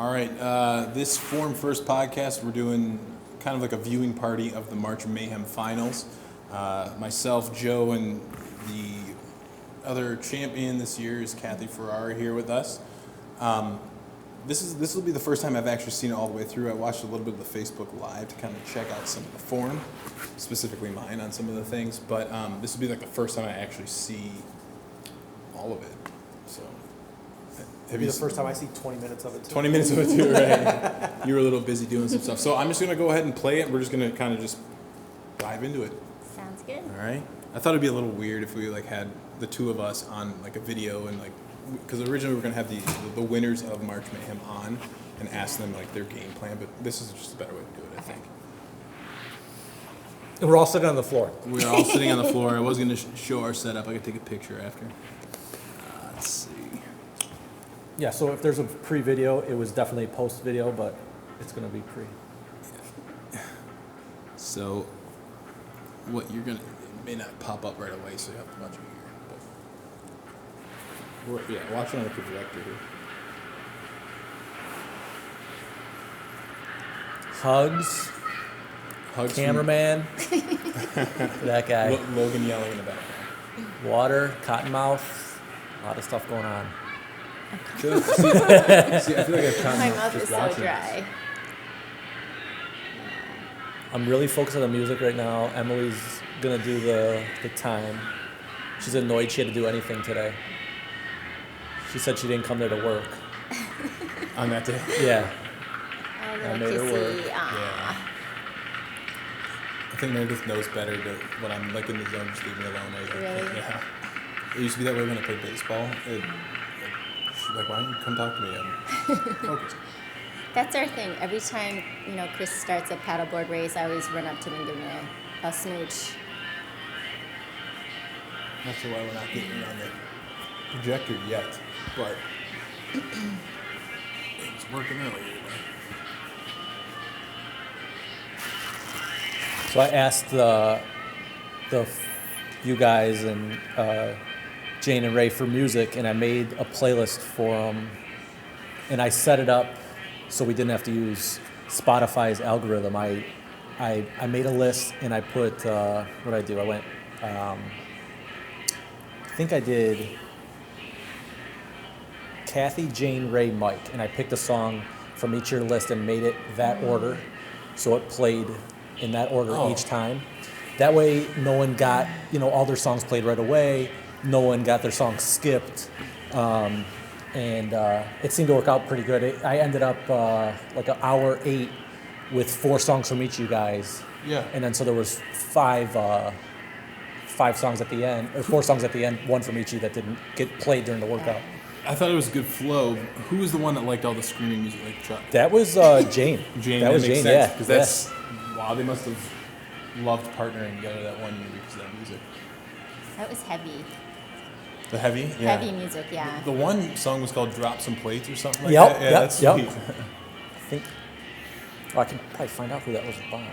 All right, this Form First podcast, we're doing kind of like a viewing party of the March Mayhem finals. Myself, Joe, and the other champion this year is Cathy Ferrara here with us. This will be the first time I've actually seen it all the way through. I watched a little bit of the Facebook Live to kind of check out some of the form, specifically mine on some of the things. But this will be like the first time I actually see all of it. So, It'll be the first time I see 20 minutes of it, too. 20 minutes of it, too, right? You were a little busy doing some stuff. So I'm just going to go ahead and play it. We're just going to kind of just dive into it. Sounds good. All right. I thought it'd be a little weird if we like had the two of us on like a video and like, because originally we were going to have the winners of March Mayhem on and ask them like their game plan, but this is just a better way to do it, I think. And we're all sitting on the floor. We're all sitting on the floor. I was going to show our setup. I could take a picture after. Let's see. Yeah, so if there's a pre-video, it was definitely post-video, but it's going to be pre. So what you're going to, it may not pop up right away, so you have to watch it here. But watch it on the projector here. Hugs cameraman, that guy. Logan yelling in the background. Water, cottonmouth, a lot of stuff going on. See, I feel like I've My mouth is so dry. I'm really focused on the music right now. Emily's going to do the time. She's annoyed she had to do anything today. She said she didn't come there to work. On that day? Yeah. I made her work. Yeah. I think Meredith knows better when I'm like in the zone, just leave me alone. Really? Yeah. It used to be that way when I played baseball. She's like, why don't you come talk to me? I'm focused. That's our thing. Every time, Chris starts a paddleboard race, I always run up to him and give him a smooch. Not sure why we're not getting it on the projector yet, but it's working earlier. So I asked the you guys and Jane and Ray for music, and I made a playlist for them, and I set it up so we didn't have to use Spotify's algorithm. I made a list, and I put what I do. I went. I think I did Cathy, Jane, Ray, Mike, and I picked a song from each of your list and made it that order, so it played in that order each time. That way, no one got all their songs played right away. No one got their songs skipped, and it seemed to work out pretty good. I ended up like an hour 8 with 4 songs from each of you guys. Yeah. And then so there was 5 songs at the end, or 4 songs at the end, 1 from each of you that didn't get played during the workout. I thought it was a good flow. Who was the one that liked all the screaming music, like Chuck? That was Jane. Jane. That was makes Jane. sense, Yeah. because that's wow. They must have loved partnering together that one year because of that music. That was heavy. The heavy? Yeah. Heavy music, yeah. The one song was called Drop Some Plates or something like Yep, that. Yeah, yep, that's yep. sweet. I think. Oh, I can probably find out who that was by.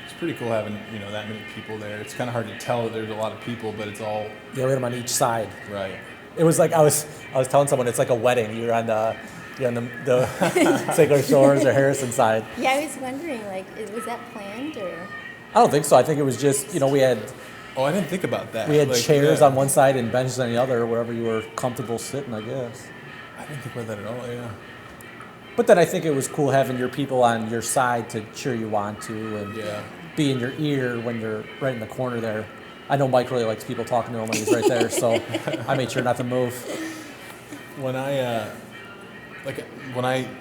It's pretty cool having, that many people there. It's kind of hard to tell that there's a lot of people, but it's all Yeah, we had them on each side. right. It was like I was telling someone it's like a wedding. You're on the Clair Shores or Harrison side. Yeah, I was wondering, was that planned or? I don't think so. I think it was just we had Oh, I didn't think about that. chairs on one side and benches on the other, wherever you were comfortable sitting, I guess. I didn't think about that at all, yeah. But then I think it was cool having your people on your side to cheer you on to and be in your ear when you're right in the corner there. I know Mike really likes people talking to him when he's right there, so I made sure not to move. When I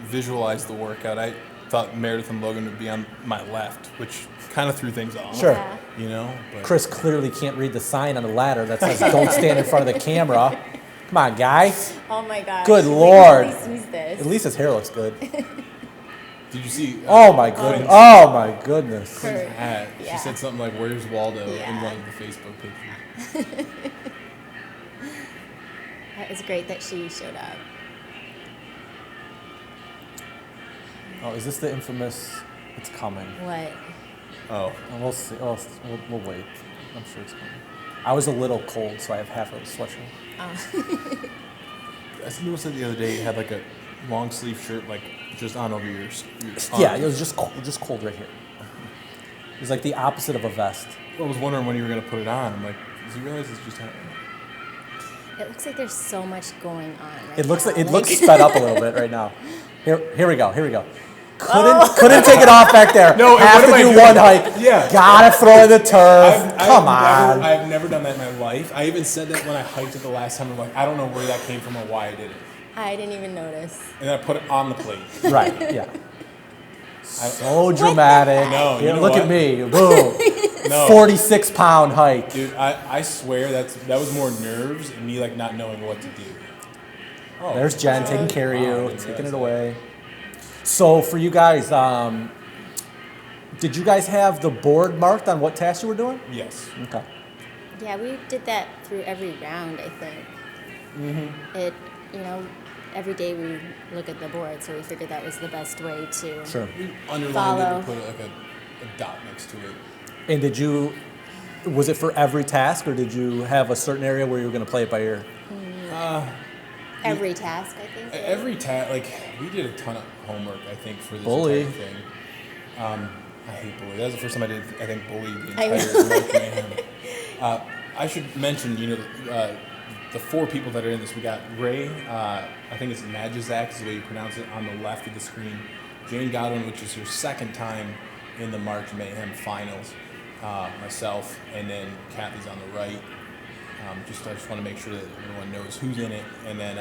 visualized the workout, I thought Meredith and Logan would be on my left, which kind of threw things off. Sure. Yeah. But Chris clearly can't read the sign on the ladder that says "Don't stand in front of the camera." Come on, guy. Oh my gosh. Good Lord. At least use this. At least his hair looks good. Did you see? Oh my goodness. Oh my goodness. Kurt. Hat. Yeah. She said something like, "Where's Waldo?" in Yeah. one of the Facebook pictures. That was great that she showed up. Oh, is this the infamous? It's coming. What? Oh. We'll see. Oh, we'll wait. I'm sure it's coming. I was a little cold, so I have half a sweatshirt. I noticed that the other day you had like a long sleeve shirt, like just on over your arm. Yeah, it was just cold right here. It was like the opposite of a vest. I was wondering when you were going to put it on. I'm like, does he realize it's just happening? It looks like there's so much going on. Right It looks now. like it looks sped up a little bit right now. Here we go. Couldn't take it off back there. No, have what to am I do doing? one hike. Yeah. Gotta throw in the turf. Come on. I've never done that in my life. I even said that when I hiked it the last time. I'm like, I don't know where that came from or why I did it. I didn't even notice. And then I put it on the plate. Right. Yeah. So dramatic. No, you Here, know look what? at me. Boom. No. 46-pound hike. Dude, I swear that was more nerves and me like not knowing what to do. Oh, There's Jen taking care of I you, didn't taking realize it that. away. So for you guys, did you guys have the board marked on what tasks you were doing? Yes. Okay. Yeah, we did that through every round, I think. It, every day we look at the board, so we figured that was the best way to. Sure. We underlined Follow. it and put like a dot next to it. And was it for every task, or did you have a certain area where you were going to play it by ear? Every task, I think. Every task, like we did a ton of homework. I think for this Bully. entire thing. I hate bully. That was the first time I did. I think bully the I entire March Mayhem. I should mention, the 4 people that are in this. We got Ray. I think it's Majszak is the way you pronounce it on the left of the screen. Jane Godwin, which is her second time in the March Mayhem finals. Myself, and then Cathy's on the right. I just want to make sure that everyone knows who's in it. And then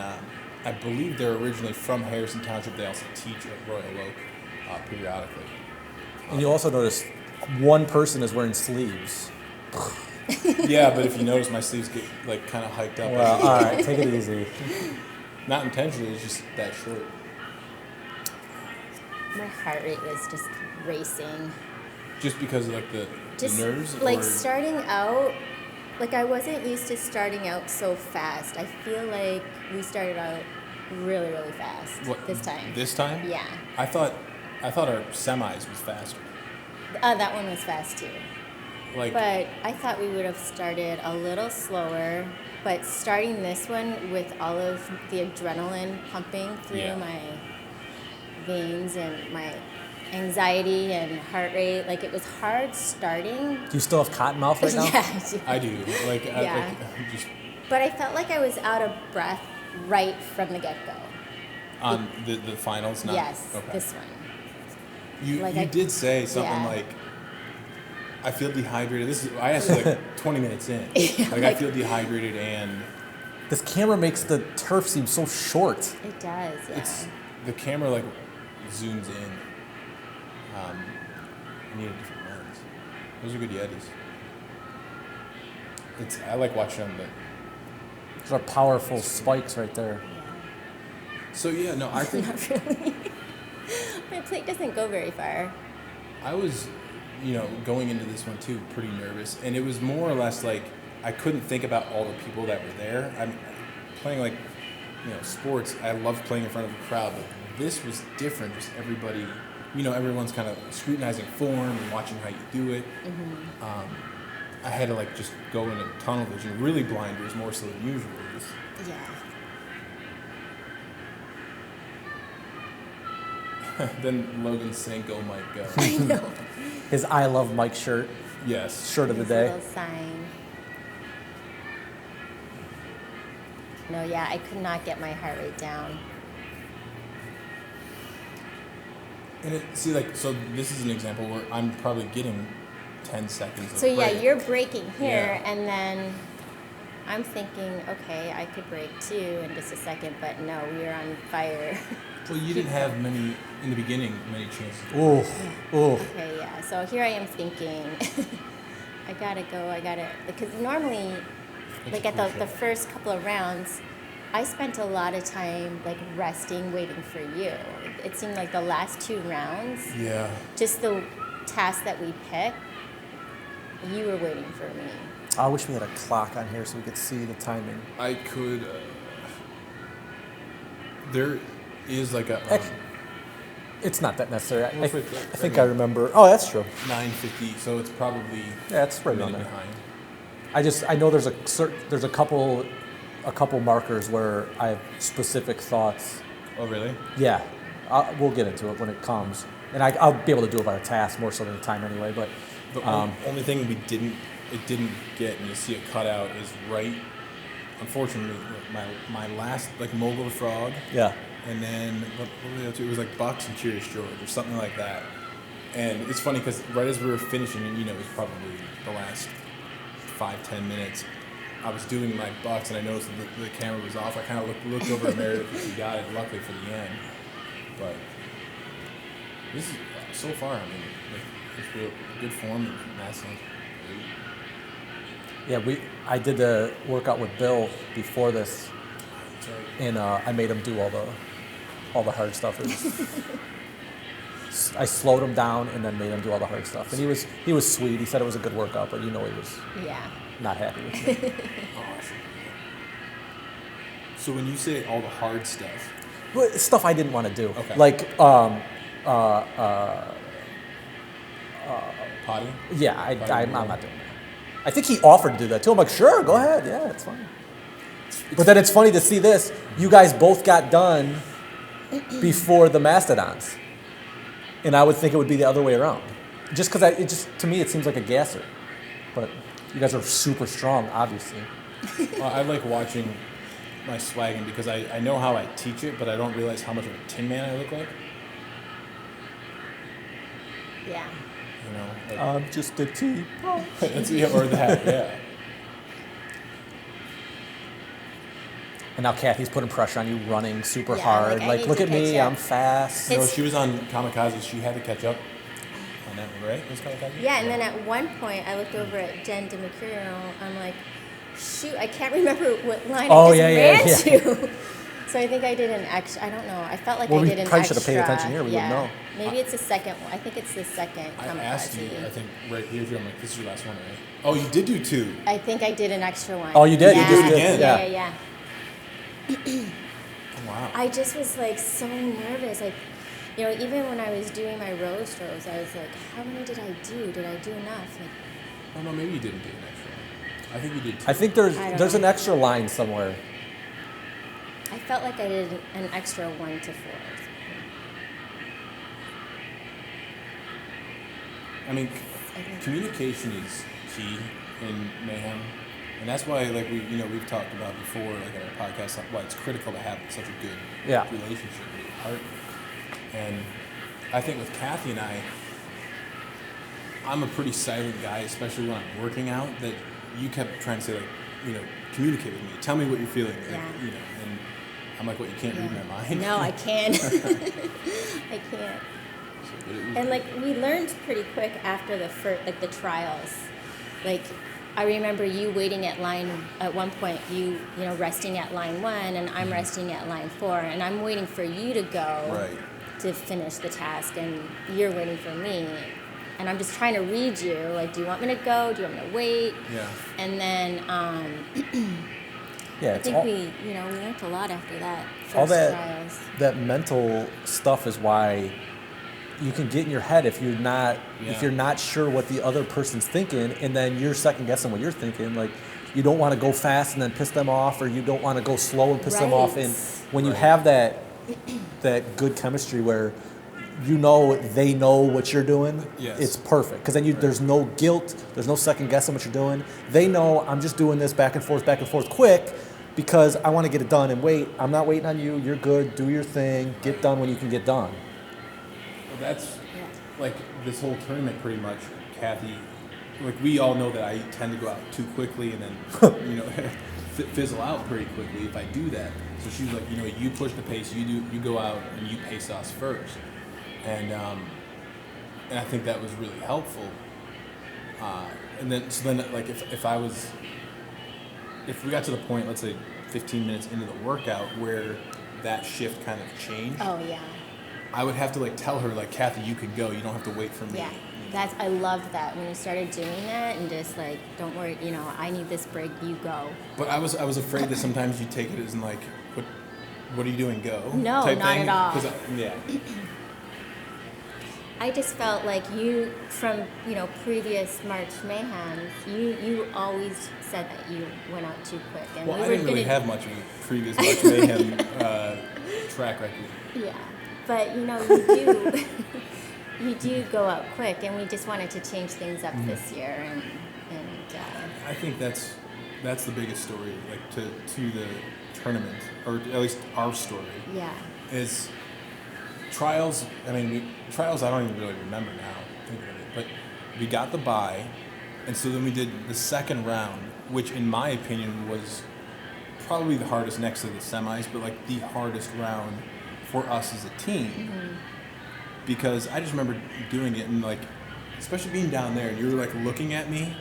I believe they're originally from Harrison Township. They also teach at Royal Oak periodically. And you also noticed one person is wearing sleeves. Yeah, but if you notice, my sleeves get like kind of hiked up. Well, all right, take it easy. Not intentionally, it's just that short. My heart rate was just racing. Just because of like the Just nerves? like or? starting out, like I wasn't used to starting out so fast. I feel like we started out really, really fast What, this time. This time? Yeah. I thought our semis was faster. That one was fast too. Like But I thought we would have started a little slower. But starting this one with all of the adrenaline pumping through Yeah. my veins and my anxiety and heart rate, like it was hard starting. Do you still have cotton mouth right now? Yeah, I do. I do. Like, Yeah. just But I felt like I was out of breath right from the get-go. on the finals. Not, Yes, Okay. this one. You Like you I- did say something yeah. like, I feel dehydrated. I asked you like 20 minutes in. Like I like- feel dehydrated and This camera makes the turf seem so short. It does, yeah. it's the camera like zooms in. I need a different lens. Those are good Yetis. I like watching them. Those are powerful spikes right there. So yeah, no, I think Not really. My plate doesn't go very far. I was, going into this one too, pretty nervous, and it was more or less like I couldn't think about all the people that were there. I'm playing like, sports. I love playing in front of a crowd, but this was different. Just everybody, everyone's kind of scrutinizing form and watching how you do it. I had to like just go into tunnel vision, really blinders more so than usual. Yeah. Then Logan Sanko might go. I know. His I Love Mike shirt, Yes. shirt of the His day. little sign. No, yeah, I could not get my heart rate down. And so this is an example where I'm probably getting 10 seconds of So yeah, break. you're breaking here, Yeah. and then I'm thinking, okay, I could break too in just a second, but no, we're on fire. Well, you didn't have many chances. Ooh, ooh. Okay, yeah. So here I am thinking, I gotta go. Because normally, It's like at the crucial. first couple of rounds, I spent a lot of time like resting, waiting for you. It seemed like the last 2 rounds, Yeah. just the task that we picked, you were waiting for me. I wish we had a clock on here so we could see the timing. I could. There is like a Actually, it's not that necessary. I Well, think I remember. Oh, that's true. 9:50, so it's probably Yeah, it's a right on minute there. behind. I know there's a couple markers where I have specific thoughts. Oh, really? Yeah, we'll get into it when it comes, and I'll be able to do it by a task more so than the time anyway. But The only thing it didn't get, and you'll see it cut out, is right. Unfortunately, my last like mogul to frog. yeah, And then what were the other two? It was like Bucks and Curious George or something like that. And it's funny because right as we were finishing, and it was probably the last 5-10 minutes, I was doing my Bucks and I noticed that the camera was off. I kind of looked over at Meredith if she got it, luckily for the end. But this is so far, I mean, it's real good form and that sounds great. yeah. I did the workout with Bill before this, That's right. and I made him do all the hard stuff. I slowed him down and then made him do all the hard stuff. And he was sweet. He said it was a good workout, but he was not happy with me. Awesome. So when you say all the hard stuff, But stuff I didn't want to do. Okay. Like, potty? yeah, I'm not doing that. I think he offered to do that too. I'm like, sure, go ahead. Yeah, it's fine. But then it's funny to see this. You guys both got done before the Mastodons. And I would think it would be the other way around. Just because to me, it seems like a gasser. But you guys are super strong, obviously. Well, I like watching my swagging because I know how I teach it, but I don't realize how much of a tin man I look like. Yeah. You know, like, I'm just a tea. that's or that, yeah. And now Cathy's putting pressure on you, running super Yeah, hard. I Like, need look to at me, catch up. I'm fast. No, she was on Kamikaze. She had to catch up on that one, right? It was Kamikaze? Yeah, and then at one point I looked over at Jen DeMercurio. I'm like, shoot, I can't remember what line Oh, I just yeah. ran to. So I think I did an extra. I don't know. I felt like Well, I we did an probably extra. should have paid attention here. We wouldn't know. Maybe it's the second one. I think it's the second. I asked you, Kamikaze. I think, right here, I'm like, this is your last one, right? Oh, you did do two. I think I did an extra one. Oh, you did? Yeah. You did it again? Yeah. Oh, wow. I just was like so nervous. Like, even when I was doing my roast rows, I was like, how many did I do? Did I do enough? Like, Oh, no, maybe you didn't do an extra one. I think you did two. I think I don't there's know. an extra line somewhere. I felt like I did an extra 1 to 4. I mean, communication is key in Mayhem. And that's why, like, we've talked about before, like, on our podcast, why it's critical to have such a good relationship with your partner. And I think with Cathy and I'm a pretty silent guy, especially when I'm working out, that you kept trying to say, like, communicate with me. Tell me what you're feeling. Like, Yeah. and I'm like, what, you can't read my mind? No, I can't. I can't. And like we learned pretty quick after the trials. Like I remember you waiting at one point, you resting at line 1 and I'm resting at line 4 and I'm waiting for you to go to finish the task and you're waiting for me. And I'm just trying to read you, like, do you want me to go? Do you want me to wait? Yeah. And then Yeah, I it's think all, we learned a lot after that. all First that trials. that mental stuff is why you can get in your head if you're not sure what the other person's thinking, and then you're second guessing what you're thinking. Like you don't want to go fast and then piss them off, or you don't want to go slow and piss them off. And when you have that good chemistry where they know what you're doing, it's perfect. Because then there's no guilt, there's no second guessing what you're doing. They know I'm just doing this back and forth quick because I want to get it done and wait. I'm not waiting on you. You're good. Do your thing. Get done when you can get done. Well, that's like this whole tournament pretty much, Cathy. Like we all know that I tend to go out too quickly and then fizzle out pretty quickly if I do that. So she was like, you push the pace, you go out and you pace us first. And I think that was really helpful. And then like if we got to the point, let's say 15 minutes into the workout where that shift kind of changed. Oh yeah. I would have to like tell her like, Cathy, you can go. You don't have to wait for me. Yeah, I loved that when you started doing that and just like, don't worry, I need this break. You go. But I was afraid that sometimes you take it as in like, what are you doing? Go. No, type not thing. at all. 'Cause I just felt like you, from previous March Mayhems, you always said that you went out too quick, and Well, we I were didn't really gonna, have much of a previous March Mayhem track record. yeah, but you do you do go out quick, and we just wanted to change things up this year, and I think that's the biggest story, like to the tournament, or at least our story. yeah. Is trials. I mean, trials. I don't even really remember now, thinking of it, but we got the bye, and so then we did the second round, which, in my opinion, was probably the hardest next to the semis, but like the hardest round for us as a team, because I just remember doing it and like, especially being down there, and you were like looking at me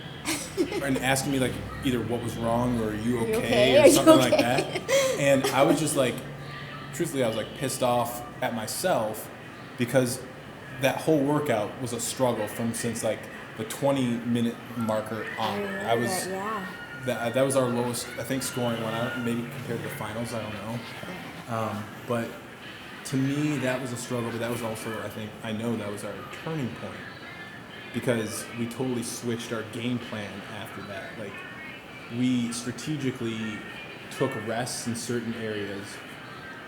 and asking me like either what was wrong or are you okay, or something like that, and I was just like. Truthfully, I was like pissed off at myself because that whole workout was a struggle since like the 20-minute marker on. I was that was our lowest, I think, scoring one out, maybe compared to the finals. I don't know, but to me that was a struggle. But that was also, I know that was our turning point because we totally switched our game plan after that. Like we strategically took rests in certain areas.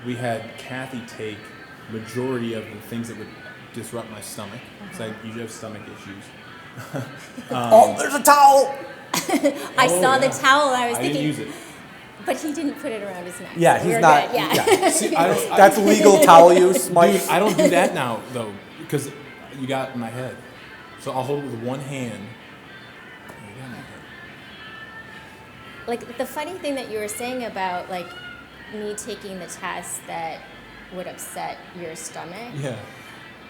We had Cathy take majority of the things that would disrupt my stomach, because I usually have stomach issues. There's a towel! I saw the towel. I was I thinking, didn't use it. but he didn't put it around his neck. Yeah, so he's we're not. good, yeah. See, That's legal towel use, Mike. Dude, I don't do that now, though, because you got my head. So I'll hold it with one hand. You got my head. Like the funny thing that you were saying about like me taking the tests that would upset your stomach. Yeah.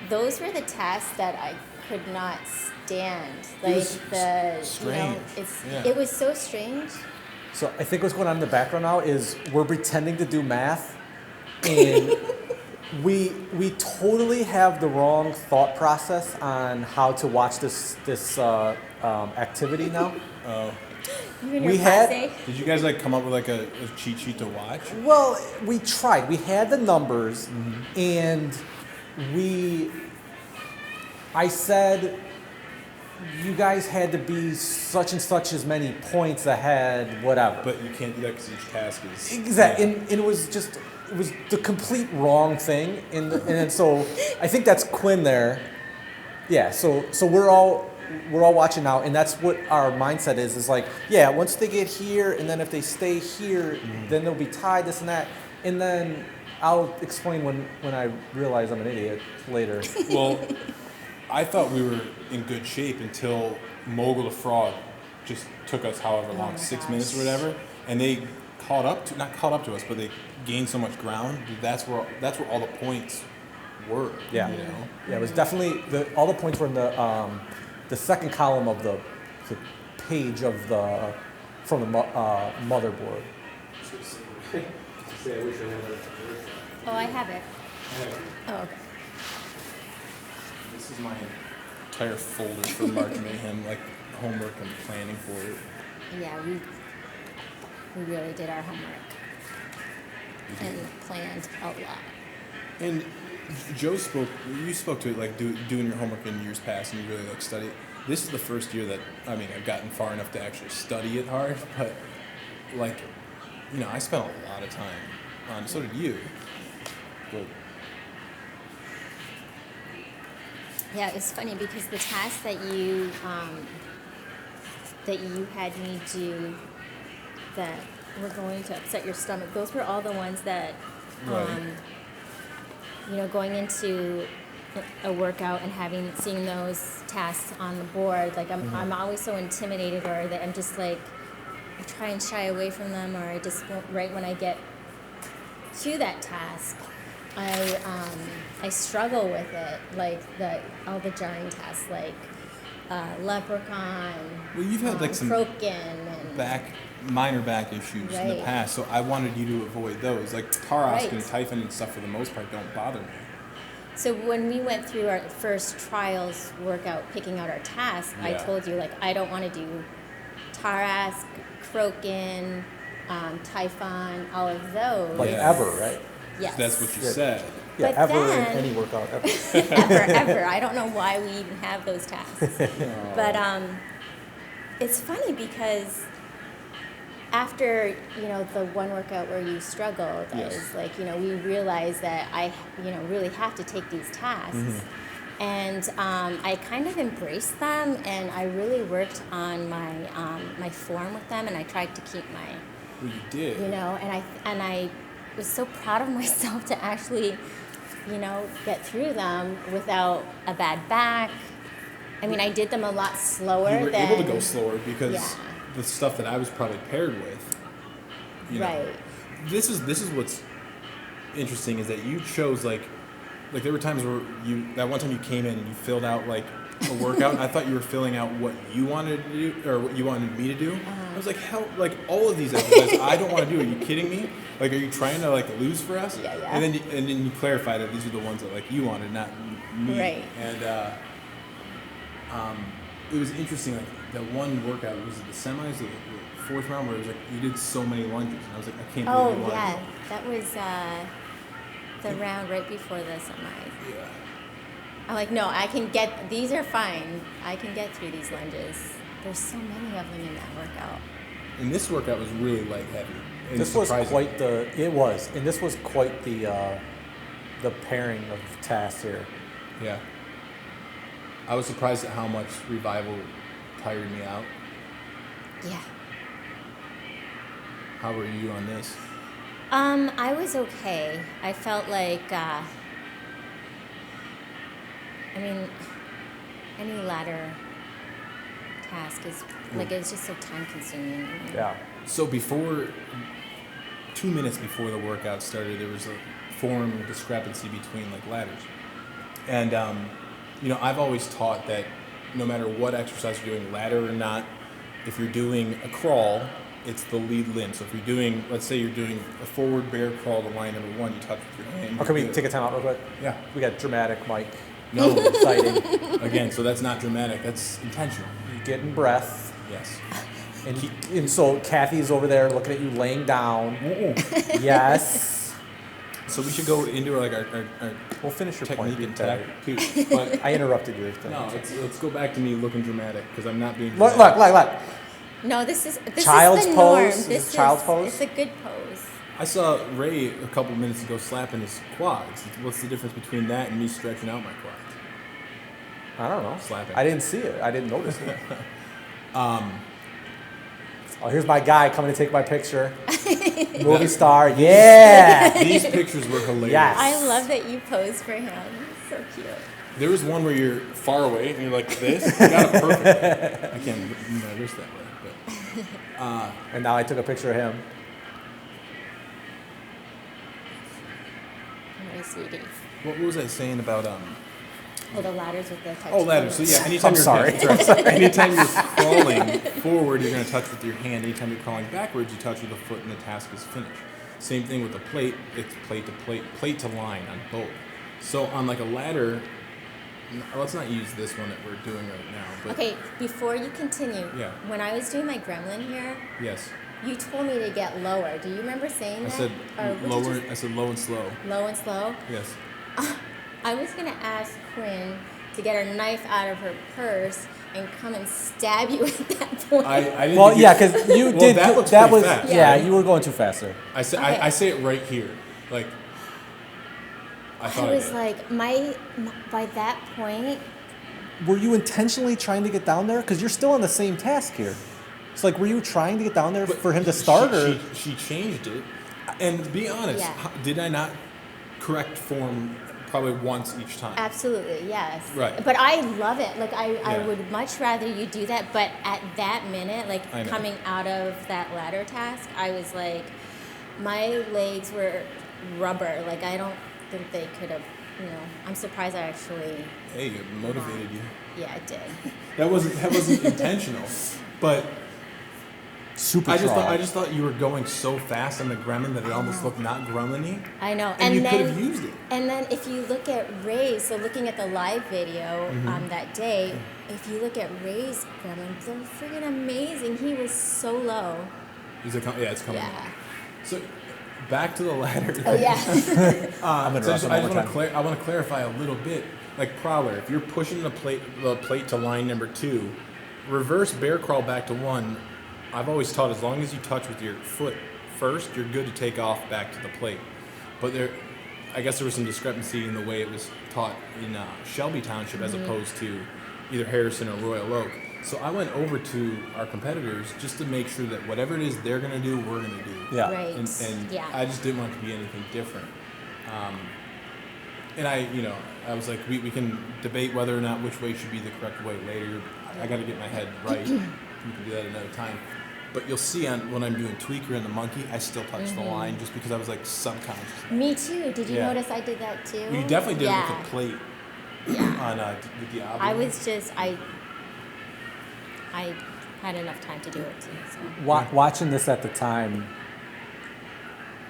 Those were the tests that I could not stand. Like was strange. It was so strange. So I think what's going on in the background now is we're pretending to do math, and we totally have the wrong thought process on how to watch this activity now. Oh. We had. Did you guys like come up with like a cheat sheet to watch? Well, we tried. We had the numbers, and I said, you guys had to be such and such as many points ahead, whatever. But you can't do that because each task is... Exactly, Yeah. and it was the complete wrong thing, and so I think that's Quinn there. Yeah, so we're all watching now, and that's what our mindset is like, yeah, once they get here, and then if they stay here, then they'll be tied, this and that, and then I'll explain when I realize I'm an idiot later. Well, I thought we were in good shape until Mogul the Frog just took us however long, 6 minutes or whatever, and they not caught up to us, but they gained so much ground. That's where all the points were. Yeah, you know? Yeah, it was definitely all the points were in the second column of the page of from the motherboard. Oh, I have it. Oh, okay. This is my entire folder for March Mayhem, like homework and planning for it. Yeah, we really did our homework and planned a lot. And you spoke to it like doing your homework in years past, and you really like study it. This is the first year that, I've gotten far enough to actually study it hard, but like, I spent a lot of time on, so did you. But Yeah, it's funny because the tasks that you had me do that were going to upset your stomach, those were all the ones that, going into a workout and seeing those tasks on the board, like I'm always so intimidated, or that I'm just like, I try and shy away from them, or I just won't, right when I get to that task, I struggle with it, like all the jarring tasks, like leprechaun, well, you've had like some croaking, and minor back issues in the Right. past, so I wanted you to avoid those. Like Tarask Right. and Typhon and stuff for the most part don't bother me. So when we went through our first trials workout, picking out our tasks, I Yeah. told you, like, I don't want to do Tarask, Kroken, Typhon, all of those. Like Yeah. ever, right? Yes. That's what you Yeah. said. Yeah, But ever then- in any workout ever. ever. I don't know why we even have those tasks. But it's funny because after, the one workout where you struggled, Yes. is like, we realized that I, really have to take these tasks. And I kind of embraced them, and I really worked on my my form with them, and I tried to keep my, Well, you did. and I was so proud of myself to actually, get through them without a bad back. I mean, I did them a lot slower. You were than, able to go slower because Yeah. the stuff that I was probably paired with. Right. This is what's interesting is that you chose like there were times where that one time you came in and you filled out like a workout and I thought you were filling out what you wanted to do or what you wanted me to do. I was like, hell, like all of these exercises I don't want to do. Are you kidding me? Like, are you trying to like lose for us? Yeah. And then you clarify that these are the ones that like you wanted, not me. Right. And it was interesting. Like that one workout was it the semis, the fourth round, where it was like you did so many lunges, and I was like, I can't believe you wanted Yeah. to. That was the round right before the semis. Yeah. I'm like, no, I can get, these are fine. I can get through these lunges. There's so many of them in that workout. And this workout was really light heavy. And This was surprising. quite and this was quite the pairing of tasks here. Yeah. I was surprised at how much Revival tired me out. Yeah. How were you on this? I was okay. I felt like, any ladder task is, like, it's just so time consuming. Yeah. So 2 minutes before the workout started, there was a form discrepancy between like ladders. And, I've always taught that no matter what exercise you're doing, ladder or not, if you're doing a crawl, it's the lead limb. So if you're doing, let's say you're doing a forward bear crawl to line number 1, you touch with your hand. Or can we you're take a good. time out real quick? Yeah. We got dramatic Mike. No. Exciting. Again, so that's not dramatic. That's intentional. You're getting breath. Yes. And so Cathy's over there looking at you laying down. Yes. So we should go into our We'll finish your point. technique and Better. tactic. But I interrupted you. no, let's go back to me looking dramatic because I'm not being Look, dramatic. look. No, this is Child's the norm. pose? Is it This child's pose? It's a good pose. I saw Ray a couple minutes ago slapping his quads. What's the difference between that and me stretching out my quads? I don't know. Slapping. I didn't see it. I didn't notice it. Oh, here's my guy coming to take my picture. Movie star. Yeah. These pictures were hilarious. Yes. I love that you posed for him. So cute. There was one where you're far away and you're like this. You got it perfect. I can't move my wrist that way, but And now I took a picture of him. My sweetie. what was I saying about Oh, the ladders with the touch. Oh, ladders. So yeah, anytime I'm you're sorry. anytime you're crawling forward, you're going to touch with your hand. Anytime you're crawling backwards, you touch with the foot, and the task is finished. Same thing with the plate. It's plate to plate, plate to line on both. So on like a ladder, let's not use this one that we're doing right now. But Okay, before you continue, Yeah. when I was doing my gremlin here, yes, you told me to get lower. Do you remember saying I that? said Or what did you lower. say? I said low and slow. Low and slow. Yes. I was gonna ask Quinn to get her knife out of her purse and come and stab you at that point. I didn't. Well, think yeah, it- because you Well, did. that looks That pretty was fast, yeah. right? You were going too fast there. I say Okay. I say it right here. Like I thought I was did. like, my by that point, Were you intentionally trying to get down there? Because you're still on the same task here. It's like, were you trying to get down there But for him to start, or she changed it. And to be honest, Yeah. did I not correct form probably once each time? absolutely, yes. Right. But I love it. Like I Yeah. would much rather you do that. But at that minute, like I know. coming out of that ladder task, I was like, my legs were rubber. Like I don't think they could have. I'm surprised I actually. Hey, it motivated you. Yeah, it did. That wasn't intentional, but super I strong? just thought you were going so fast on the gremlin that it almost looked not gremlin-y. I know. And you then, could have used it. And then if you look at Ray's, so looking at the live video Mm-hmm. that day, if you look at Ray's gremlins, they're freaking amazing. He was so low. He's like, yeah, it's coming. Yeah. So, back to the ladder. Oh yeah. I'm So interrupting all the time. I want to clarify a little bit. Like Prowler, if you're pushing the plate to line number 2, reverse bear crawl back to 1. I've always taught as long as you touch with your foot first, you're good to take off back to the plate. But I guess there was some discrepancy in the way it was taught in Shelby Township as opposed to either Harrison or Royal Oak. So I went over to our competitors just to make sure that whatever it is they're going to do, we're going to do. Yeah. Right. And yeah. I just didn't want it to be anything different. And I was like, we can debate whether or not which way should be the correct way later. I got to get my head right. We can do that another time. But you'll see when I'm doing tweaker and the monkey, I still touch the line just because I was like subconscious. Me too. Did you Yeah. notice I did that too? You definitely did yeah. it with the plate on the Diablo. I was just I had enough time to do it too. So. Watching this at the time,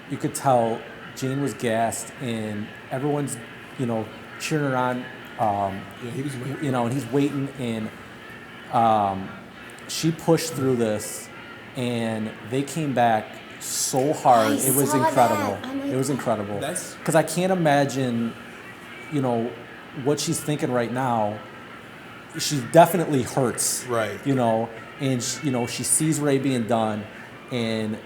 you could tell Gene was gassed and everyone's, cheering her on. Yeah, he was waiting. And he's waiting, and she pushed through this, and they came back so hard. I It was saw incredible. that. I'm like, It was incredible. That's- Because I can't imagine, what she's thinking right now. She definitely hurts. Right. And she sees Ray being done, and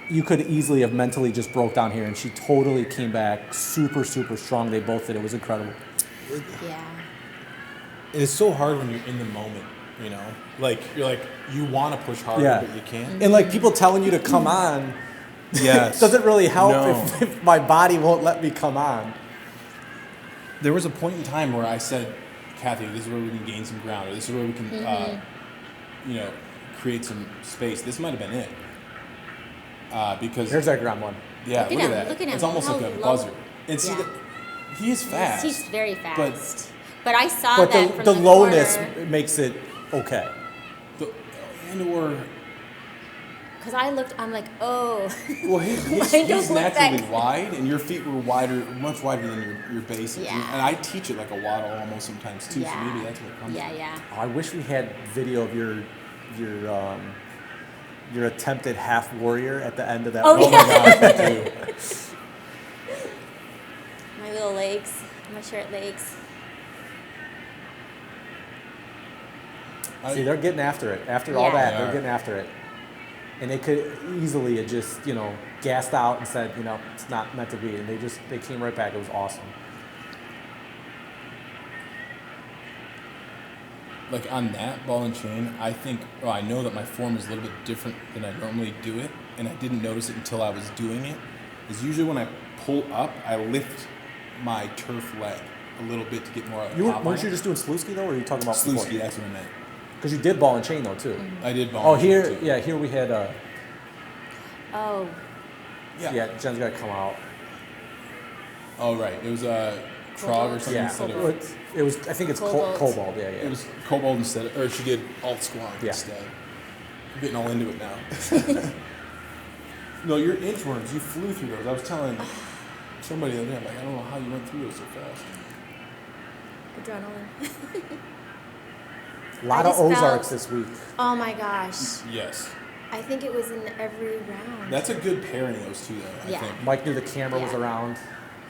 you could easily have mentally just broke down here, and she totally came back super, super strong. They both did. It was incredible. Yeah. It's so hard when you're in the moment, Like, you're like, you want to push harder, Yeah. but you can't. And like people telling you to come on, Yes. doesn't really help No. if my body won't let me come on. There was a point in time where I said, Cathy, this is where we can gain some ground, or this is where we can, create some space. This might have been it. Because Here's our ground one. yeah, Look at look him, at that. look at him. It's almost How like a low- buzzer. And see, Yeah. he is fast. He's very fast. But I saw But that from the the lowness corner. makes it okay. And/or Because I looked, I'm like, oh. well, he's Mine don't look naturally that- wide, and your feet were wider, much wider than your base. Yeah. And I teach it like a waddle almost sometimes too. Yeah. So maybe that's what it comes. Yeah, from. yeah. Oh, I wish we had video of your attempted half warrior at the end of that. Oh, one. yeah. My little legs, my short legs. See, they're getting after it. After all Yeah. that, They they're are. getting after it. And they could easily have just, gassed out and said, it's not meant to be. And they came right back. It was awesome. Like on that ball and chain, I know that my form is a little bit different than I normally do it, and I didn't notice it until I was doing it. Is usually when I pull up, I lift my turf leg a little bit to get more. Weren't you just doing Slutsky, though, or were you talking about Slutsky? That's what I meant. Because you did ball and chain, though, too. I did ball. Oh, and chain, here, too. yeah, here we had, Oh, yeah, Jen's got to come out. Oh right, it was a Trog or something Yeah, instead of. it was, I think it's Cobalt. Cobalt, yeah. It was Cobalt instead of, or she did Alt Squad Yeah. instead. I'm getting all into it now. No, your inchworms, you flew through those. I was telling somebody the other day, I'm like, I don't know how you went through those so fast. adrenaline. A lot I of just Ozarks felt- this week. Oh my gosh. Yes. I think it was in every round. That's a good pairing, those two, though, Yeah. I think. Mike knew the camera was Yeah. around.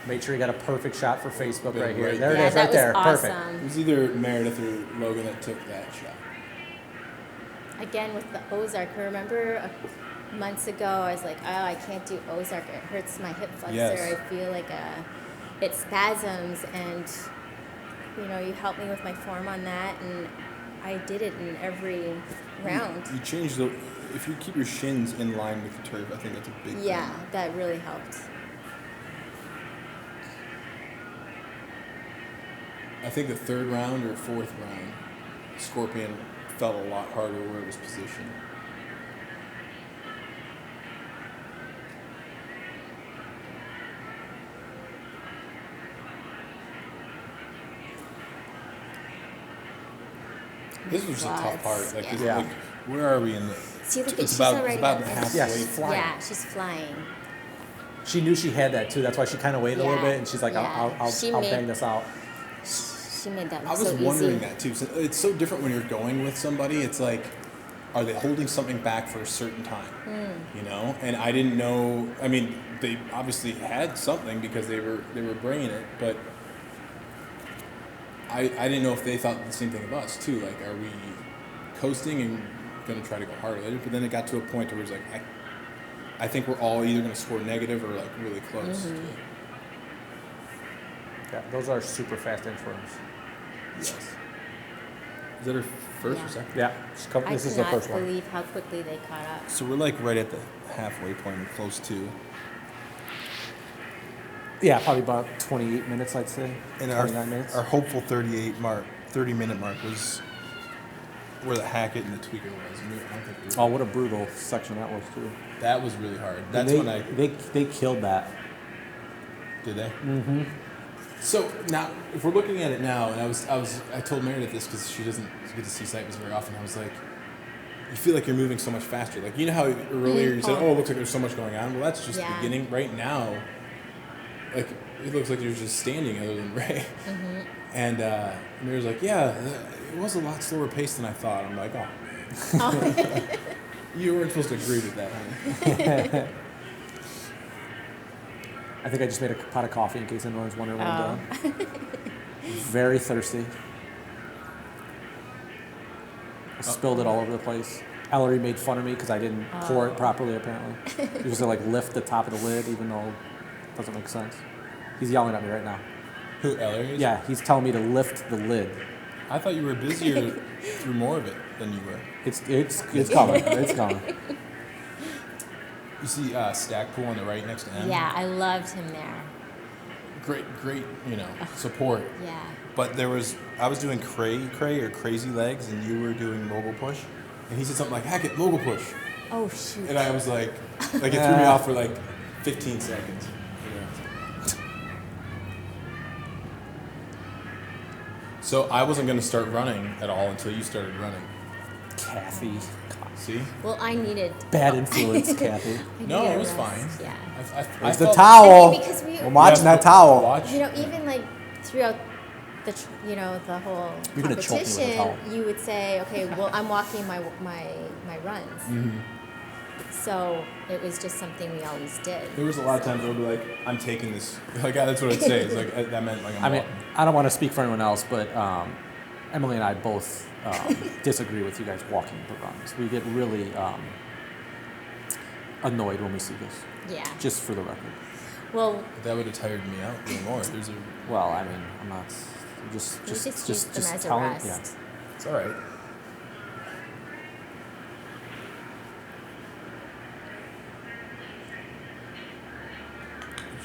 Made sure he got a perfect shot for Facebook Yeah, right here. right There it yeah, is, that right was there. awesome. Perfect. It was either Meredith or Logan that took that shot. Again with the Ozark. I remember months ago I was like, oh, I can't do Ozark. It hurts my hip flexor. Yes. I feel like it spasms, and you helped me with my form on that, and I did it in every round. You change if you keep your shins in line with the turf, I think that's a big Yeah, thing. that really helped. I think the third round or fourth round, Scorpion felt a lot harder where it was positioned. This was just a tough part. Lots, Like, yeah. this, Yeah. like, where are we in the? See, look at it's she's about already it's about got halfway. Yeah, she's flying. Yeah, she's flying. She knew she had that too. That's why she kind of waited a little Yeah, bit, and she's like, yeah. I'll She I'll made- bang this out. She made that look I was so wondering easy. that too. So it's so different when you're going with somebody. It's like are they holding something back for a certain time? You know, and I didn't know. I mean, they obviously had something because they were bringing it, but I didn't know if they thought the same thing of us too. Like, are we coasting and going to try to go harder later? But then it got to a point where it was like, I think we're all either going to score negative or like really close. To it. Yeah, those are super fast informs. Yes. Is that our first or second? Yeah, this is the first I one. cannot believe how quickly they caught up. So we're like right at the halfway point, we're close to. Yeah, probably about 28 minutes, I'd say. And 29 minutes. our hopeful 30-minute mark was where the Hackett and the Tweaker was. And I don't think we were, Oh, what a brutal section that was too. that was really hard. That's they, when I they killed that. did they. Mm-hmm. So now, if we're looking at it now, and I told Meredith this because she doesn't get to see Cypress very often. I was like, you feel like you're moving so much faster. Like, you know how earlier you said, oh, it looks like there's so much going on. Well, that's just the beginning. Right now, like, it looks like you're just standing other than Ray. Mm-hmm. And Mary's like, yeah, it was a lot slower paced than I thought. I'm like, oh, man. You weren't supposed to agree with that, honey. I think I just made a pot of coffee in case anyone's wondering what I'm doing. Very thirsty. I spilled it all over the place. Ellery made fun of me because I didn't pour it properly, apparently. He was going to lift the top of the lid, even though it doesn't make sense. He's yelling at me right now. Who, Ellery is? Yeah, he's telling me to lift the lid. I thought you were busier through more of it than you were. It's coming. It's coming. You see Stackpool on the right next to M? Yeah, I loved him there. Great, support. Yeah. But I was doing cray or crazy legs, and you were doing mogul push. And he said something like, Hackett, mogul push. Oh, shoot. And I was like it threw me off for like 15 seconds. Yeah. So I wasn't going to start running at all until you started running. Cathy. See? Well, I needed... Bad influence, Cathy. No, it was fine. Yeah. There's the felt- towel. I think because We're watching that towel. Watch. You know, even like throughout the whole You're gonna choke me with a towel. competition, you would say, okay, well, I'm walking my runs. Mm-hmm. So it was just something we always did. There was a lot of times where I'd be like, I'm taking this. Like, that's what I'd say. It's like, that meant like I'm walking. I don't want to speak for anyone else, but Emily and I both disagree with you guys walking the runs. We get really annoyed when we see this. Yeah. Just for the record. Well, That would have tired me out even more. Well, I mean, I'm not. Just we just use them as a telling. rest. Yeah. It's all right.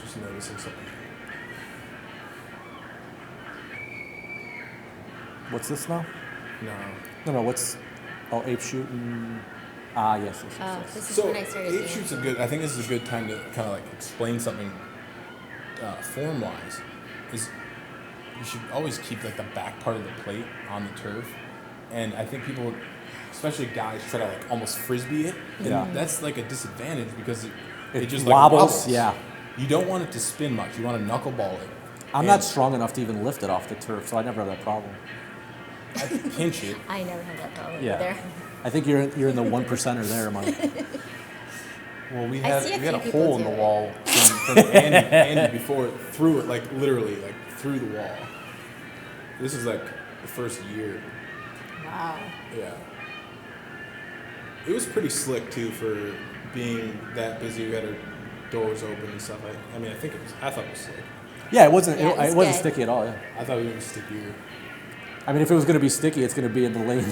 Just noticing something. What's this now? No. No. What's? Oh, ape shooting. Yes. This is So when I started ape shoots I think this is a good time to kind of like explain something form-wise. Is you should always keep like the back part of the plate on the turf, and I think people, especially guys, try to like almost frisbee it. And Yeah. that's like a disadvantage because it just wobbles. like, Yeah. You don't want it to spin much. You want to knuckleball it. I'm And not strong enough to even lift it off the turf, so I never have that problem. I pinch it. I never had that problem Yeah. either. I think you're in the 1%er there, Mike. Well, we I had see a we had a few people hole in do the it. wall from Andy before through it, like literally like through the wall. This is like the first year. Wow. Yeah. It was pretty slick too for being that busy. We had our doors open and stuff. I mean, I thought it was slick. Yeah, it wasn't. Yeah, it was it wasn't good. sticky at all. Yeah. I thought it was stickier. I mean, if it was going to be sticky, it's going to be in the lane.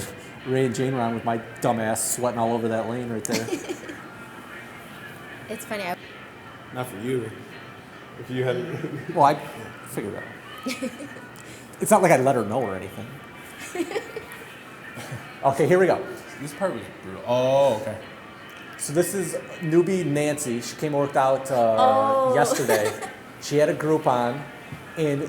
Ray and Jane around with my dumb ass sweating all over that lane right there. It's funny. Not for you. If you had. Well, I figured that out. It's not like I let her know or anything. Okay, here we go. This part was brutal. Oh, okay. So this is newbie Nancy. She came and worked out Oh. yesterday. She had a Groupon, and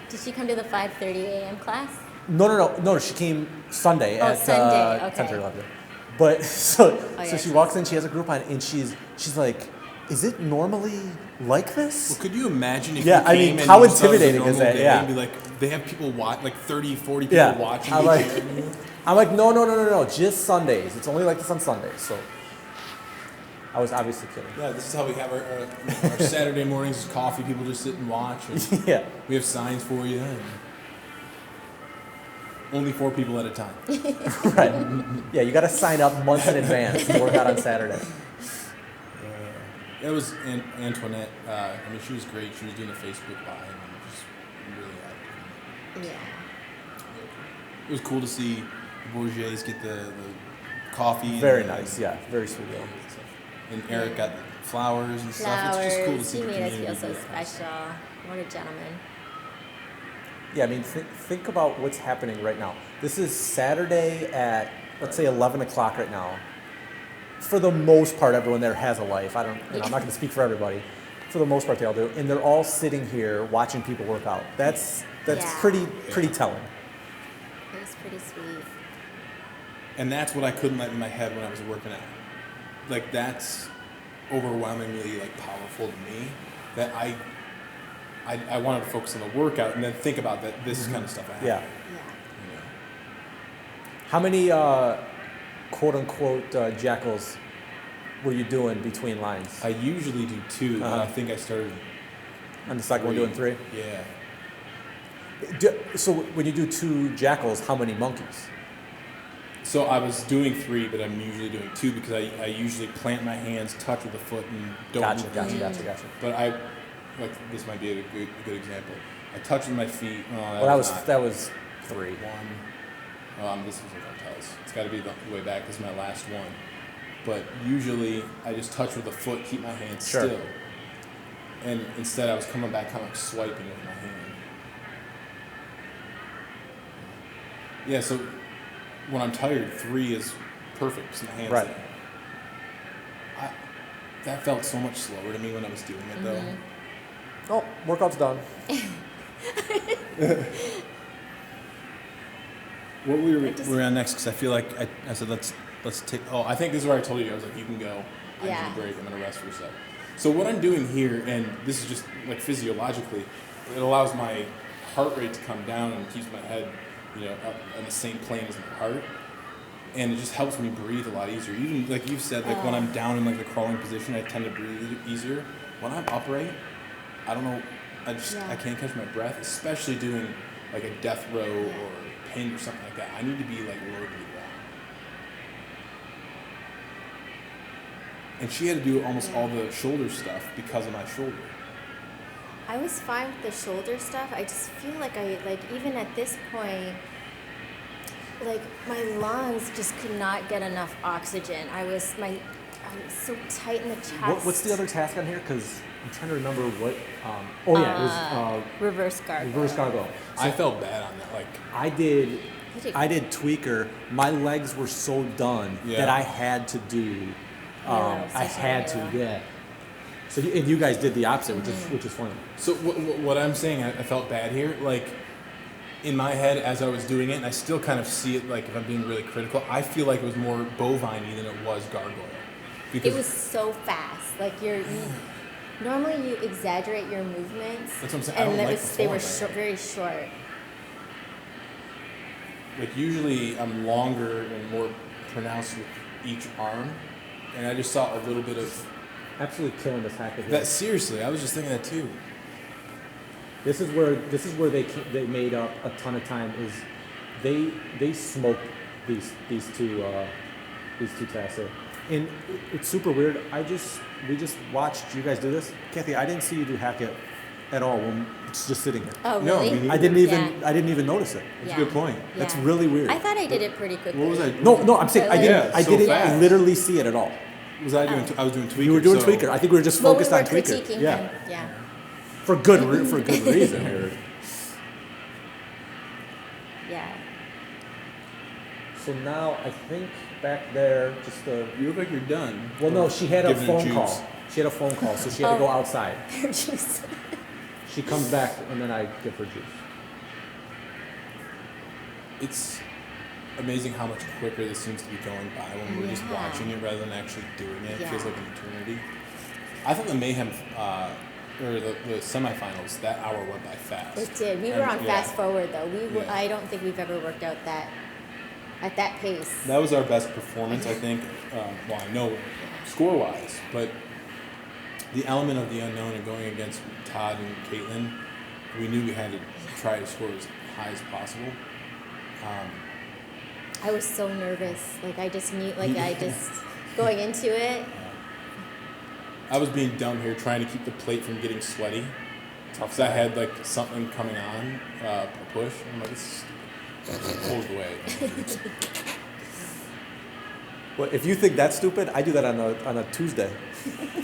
Did she come to the 5:30 a.m. class? no. She came Sunday at Sunday, okay. 10:30, 11. But so yeah, she walks in. She has a Groupon, and she's like, "Is it normally like this?" Well, could you imagine if Yeah, you I came mean, and how you saw it was a intimidating is normal that? day Yeah. And be like, they have people watch, like 30, 40 people Yeah. watching. I'm each like, other. I'm like, no, just Sundays. It's only like this on Sundays. So I was obviously kidding. Yeah, this is how we have our Saturday mornings is coffee. People just sit and watch. And Yeah. we have signs for you. And only 4 people at a time. Right. Yeah, you got to sign up months in advance to work out on Saturday. It was Antoinette. I mean, she was great. She was doing a Facebook Live and just really active. Yeah. It was cool to see the Bourgets get the coffee. Very and, nice. Yeah, very sweet. And Eric got the flowers and stuff. It's just cool to see He the made us community feel so do that. special. What a gentleman. Yeah, I mean, think about what's happening right now. This is Saturday at, let's say, 11 o'clock right now. For the most part, everyone there has a life. I'm not going to speak for everybody. For the most part, they all do. And they're all sitting here watching people work out. That's Yeah. pretty telling. It was pretty sweet. And that's what I couldn't let in my head when I was working out. Like, that's overwhelmingly like powerful to me. That I wanted to focus on the workout and then think about that. This is kind of stuff I have. Yeah. Yeah. You know. How many quote-unquote jackals were you doing between lines? I usually do 2, but I think I started. On the second one, doing 3? Yeah. So when you do 2 jackals, how many monkeys? So I was doing 3, but I'm usually doing 2 because I usually plant my hands, touch with the foot, and don't move. Gotcha. But like this might be a good example. I touch with my feet. Well, that was 3. 1. This was a Tellus. It's got to be the way back. This is my last one. But usually I just touch with the foot, keep my hand Sure. still. And instead I was coming back kind of like swiping with my hand. Yeah, so when I'm tired, 3 is perfect. So my hands Right. there. That felt so much slower to me when I was doing it, though. Oh, workout's done. What we were on next? Because I feel like I said let's take. Oh, I think this is where I told you I was like, you can go. I Yeah. need a break. I'm gonna rest for a sec. So what I'm doing here, and this is just like physiologically, it allows my heart rate to come down and keeps my head, up on the same plane as my heart, and it just helps me breathe a lot easier. Even like you said, like when I'm down in like the crawling position, I tend to breathe easier. When I'm upright, I don't know. I can't catch my breath, especially doing like a death row or pin or something like that. I need to be like low to the ground. And she had to do almost all the shoulder stuff because of my shoulder. I was fine with the shoulder stuff. I just feel like even at this point, like my lungs just could not get enough oxygen. I was so tight in the chest. What's the other task on here? Because I'm trying to remember what. It was reverse gargle. reverse gargle. I felt bad on that. Like I did tweaker. My legs were so done that I had to do. I had to. Yeah. So and you guys did the opposite, which is funny. So what I'm saying, I felt bad here. Like in my head as I was doing it, and I still kind of see it. Like if I'm being really critical, I feel like it was more bovine-y than it was gargoyle. Because It was so fast. Like normally you exaggerate your movements. That's what I'm saying. I don't like the they were form, very short. like usually I'm longer and more pronounced with each arm, and I just saw a little bit of Absolutely killing this hack. that. Seriously, I was just thinking that too. This is where they made up a ton of time. Is they smoked these two tasks there. And it's super weird. We just watched you guys do this. Cathy, I didn't see you do Hackett at all when it's just sitting here. Oh, No, really? me neither. I didn't even notice it. That's a good point. That's really weird. I thought I did it pretty quickly. What was I? No, I'm saying I Really? didn't. Yeah, I so didn't fast. literally see it at all. Was I doing? I was doing tweaker. You were doing so- tweaker. I think we were just Well, focused we were on tweaker. critiquing Yeah, him. Yeah. for good reason. Here. Yeah. So now I think back there, just the. You look like you're done. Well, no, she had a Giving her phone juice. call. She had a phone call, so she had to go outside. Juice. She comes back, and then I give her juice. It's amazing how much quicker this seems to be going by when we're just Yeah. watching it rather than actually doing it. It Yeah. feels like an eternity. I thought the Mayhem, or the semifinals, that hour went by fast. It did. We And, were on yeah. fast forward though. Yeah. I don't think we've ever worked out that at that pace. That was our best performance, I think. Well, I know score-wise, but the element of the unknown and going against Todd and Caitlin, we knew we had to try to score as high as possible. I was so nervous. Like, I just knew, like, going into it. I was being dumb here, trying to keep the plate from getting sweaty. Because I had, like, something coming on, a push. And I'm like, this pulls away. Well, if you think that's stupid, I do that on a Tuesday.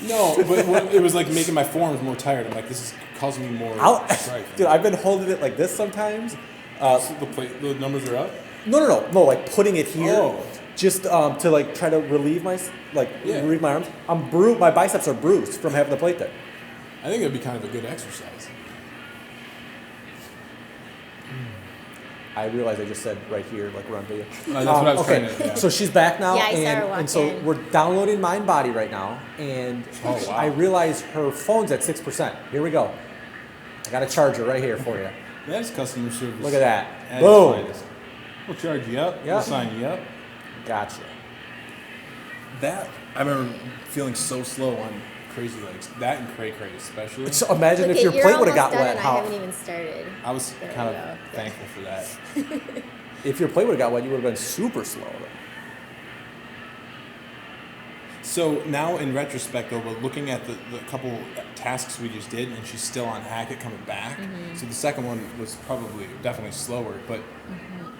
No, but it was like making my forearms more tired. I'm like, this is causing me more strife. Dude, I've been holding it like this sometimes. So the numbers are up? No, like putting it here, Oh. just to like try to relieve relieve my arms. I'm bruised. My biceps are bruised from having the plate there. I think it'd be kind of a good exercise. I realize I just said right here, like we're on video. That's what I was trying to. Yeah. So she's back now, Yeah, I saw her and so walk in. we're downloading Mind Body right now, and Oh, wow. I realize her phone's at 6%. Here we go. I got a charger right here for you. That's customer service. Look at that. At its Boom. finest. We'll charge you up. Yeah. We'll sign you up. Gotcha. That I remember feeling so slow on Crazy Legs. That and Cray Cray especially. So imagine Look if at- your you're plate would have almost got done wet. and I haven't even started. I was There kind we of go. thankful for that. If your plate would have got wet, you would have been super slow. So now in retrospect though, but looking at the couple tasks we just did, and she's still on Hackett coming back. Mm-hmm. So the second one was definitely slower, but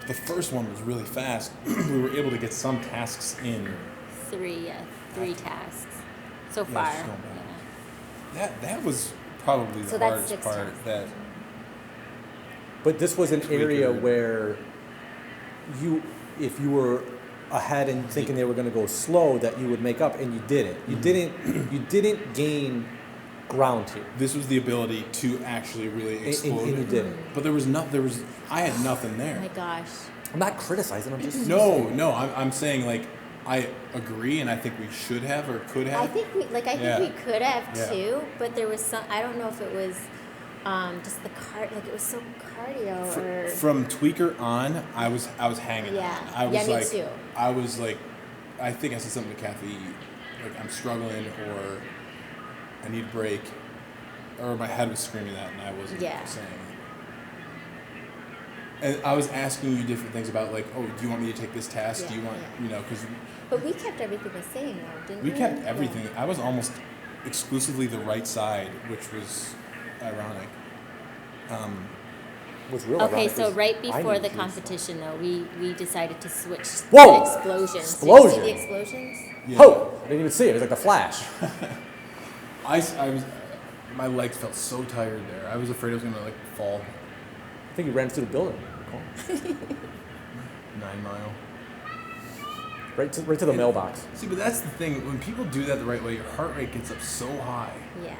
the first one was really fast. We were able to get some tasks in. Three tasks so Yeah, far. she's going back. That was probably the So that's hardest 6 part. tasks. That But this was an area Tweaker. where if you were ahead and thinking they were going to go slow, that you would make up, and you didn't. You didn't gain ground here. this was the ability to actually really explode. And you it. didn't. But I had nothing there. Oh my gosh. I'm not criticizing. I'm just No, I'm saying like I agree, and I think we should have or could have. I think we Yeah. could have Yeah. too, but there was some. I don't know if it was just the like it was so cardio or. From Tweaker on, I was hanging Yeah. on. I was Yeah, me like, too. I was like, I think I said something to Cathy, like I'm struggling or I need a break, or my head was screaming that, and I wasn't Yeah. saying it. And I was asking you different things about like, oh, do you want me to take this task? Do you Yeah, want, yeah. because But we kept everything the same though, didn't we? we kept Yeah. everything. I was almost exclusively the right side, which was ironic. was real. Okay, ironic so is right I before knew the she was competition, though, we decided to switch Whoa! to explosions. Explosion. Did you see the explosions? Yeah. slow. I didn't even see it. It was like a flash. I was, my legs felt so tired there. I was afraid I was gonna like fall. I think you ran through the building. 9 Mile. Right to the mailbox. See, but that's the thing. When people do that the right way, your heart rate gets up so high. Yeah.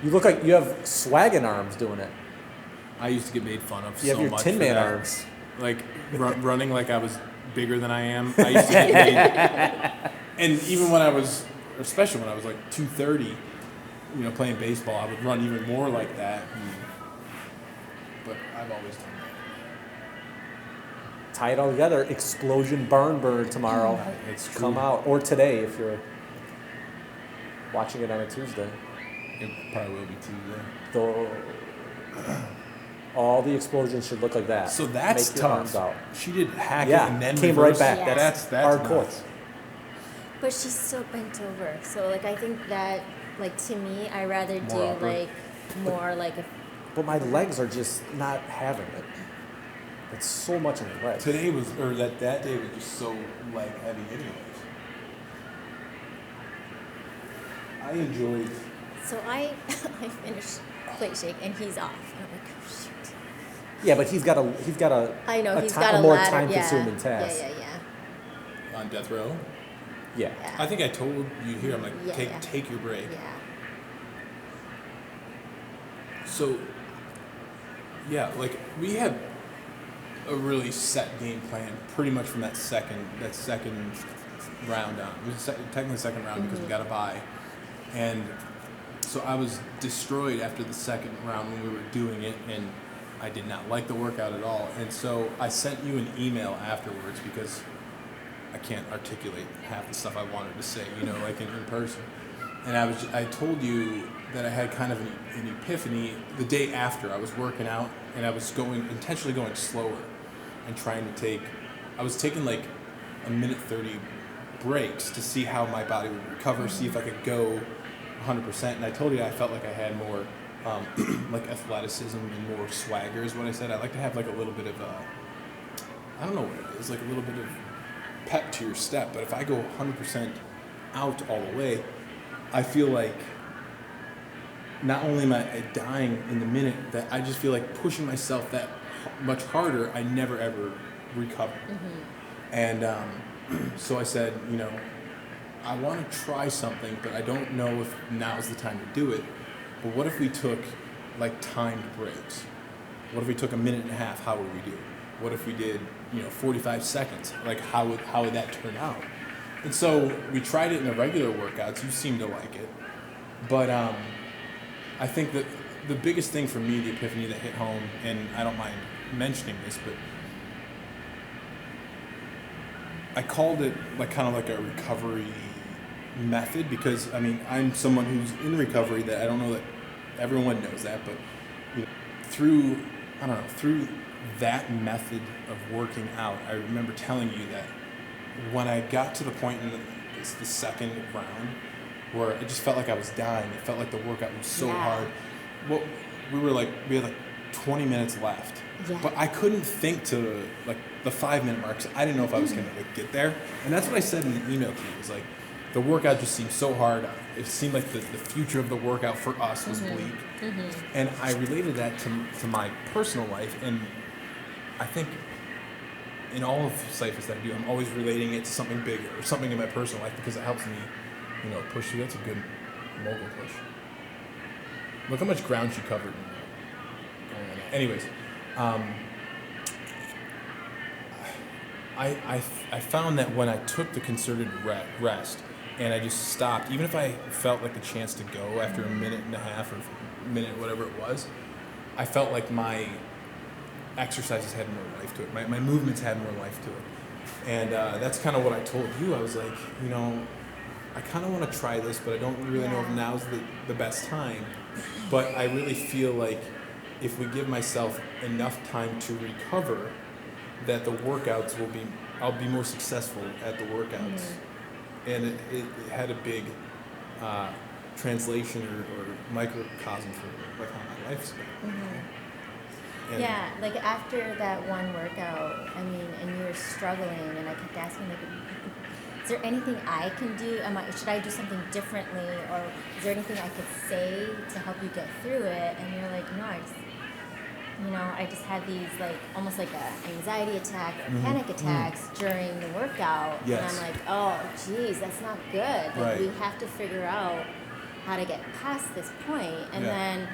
You look like you have swaggin' arms doing it. I used to get made fun of You so have your much Tin for Man that. arms. Like running like I was bigger than I am. I used to get made. And even when I was, especially when I was like 230, you know, playing baseball, I would run even more like that. But I've always done that. Tie it all together. Explosion barn burner tomorrow. It's true. Come out. Or today if you're watching it on a Tuesday. It probably will be Tuesday. So all the explosions should look like that. So that's Make your tough. arms out. She did hack it Yeah, and then came right reverse. back. Yeah. That's hardcore. nuts. But she's so bent over. So, like, I think that, like, to me, I rather do, More upper. like, more like a. But my legs are just not having it. It's so much in the legs. Today was, or that day was just so leg heavy anyways. I enjoyed. So I finished plate shake and he's off. And I'm like, oh, shoot. Yeah, but he's got a I know, he's ti- got a more ladder. time-consuming task. Yeah. On death row. Yeah. Yeah. I think I told you here. I'm like, Yeah, take your break. Yeah. So, yeah, like we had a really set game plan pretty much from that second round on. It was technically the second round because we got a bye, and so I was destroyed after the second round when we were doing it, and I did not like the workout at all. And so I sent you an email afterwards because I can't articulate half the stuff I wanted to say, like in person. And I told you that I had kind of an epiphany the day after I was working out, and I was intentionally going slower and I was taking like a minute 30 breaks to see how my body would recover, see if I could go 100%. And I told you I felt like I had more like athleticism and more swagger is what I said. I like to have like a little bit of I don't know what it is, like a little bit of pep to your step. But if I go 100% out all the way, I feel like not only am I dying in the minute, that I just feel like pushing myself that much harder, I never ever recover. And so I said, I want to try something, but I don't know if now's the time to do it. But what if we took like timed breaks? What if we took a minute and a half? How would we do? What if we did 45 seconds? Like how would that turn out? And so we tried it in the regular workouts. You seem to like it, but I think that the biggest thing for me, the epiphany that hit home, and I don't mind mentioning this, but I called it kind of like a recovery method, because I'm someone who's in recovery, that I don't know that everyone knows that, but through that method of working out, I remember telling you that when I got to the point in the second round where it just felt like I was dying, it felt like the workout was so hard. Well, we had 20 minutes left, but I couldn't think to the 5 minute mark. So I didn't know if I was gonna get there, and that's what I said in the email to you. It was like the workout just seemed so hard. It seemed like the future of the workout for us was bleak, and I related that to my personal life, and I think in all of Cyphers that I do, I'm always relating it to something bigger or something in my personal life, because it helps me, push through. That's a good mogul push. Look how much ground she covered. Anyways, I found that when I took the concerted rest and I just stopped, even if I felt like the chance to go after a minute and a half or a minute, whatever it was, I felt like my exercises had more life to it. My movements had more life to it. And that's kind of what I told you. I was like, I kind of want to try this, but I don't really know if now's the best time. But I really feel like if we give myself enough time to recover, that the workouts I'll be more successful at the workouts. And it had a big translation or microcosm for how my life's been. Yeah, after that one workout, and you were struggling, and I kept asking, is there anything I can do? Should I do something differently, or is there anything I could say to help you get through it? And you're like, no, I just had these almost like an anxiety attack or panic attacks during the workout, and I'm like, oh, geez, that's not good. We have to figure out how to get past this point, and then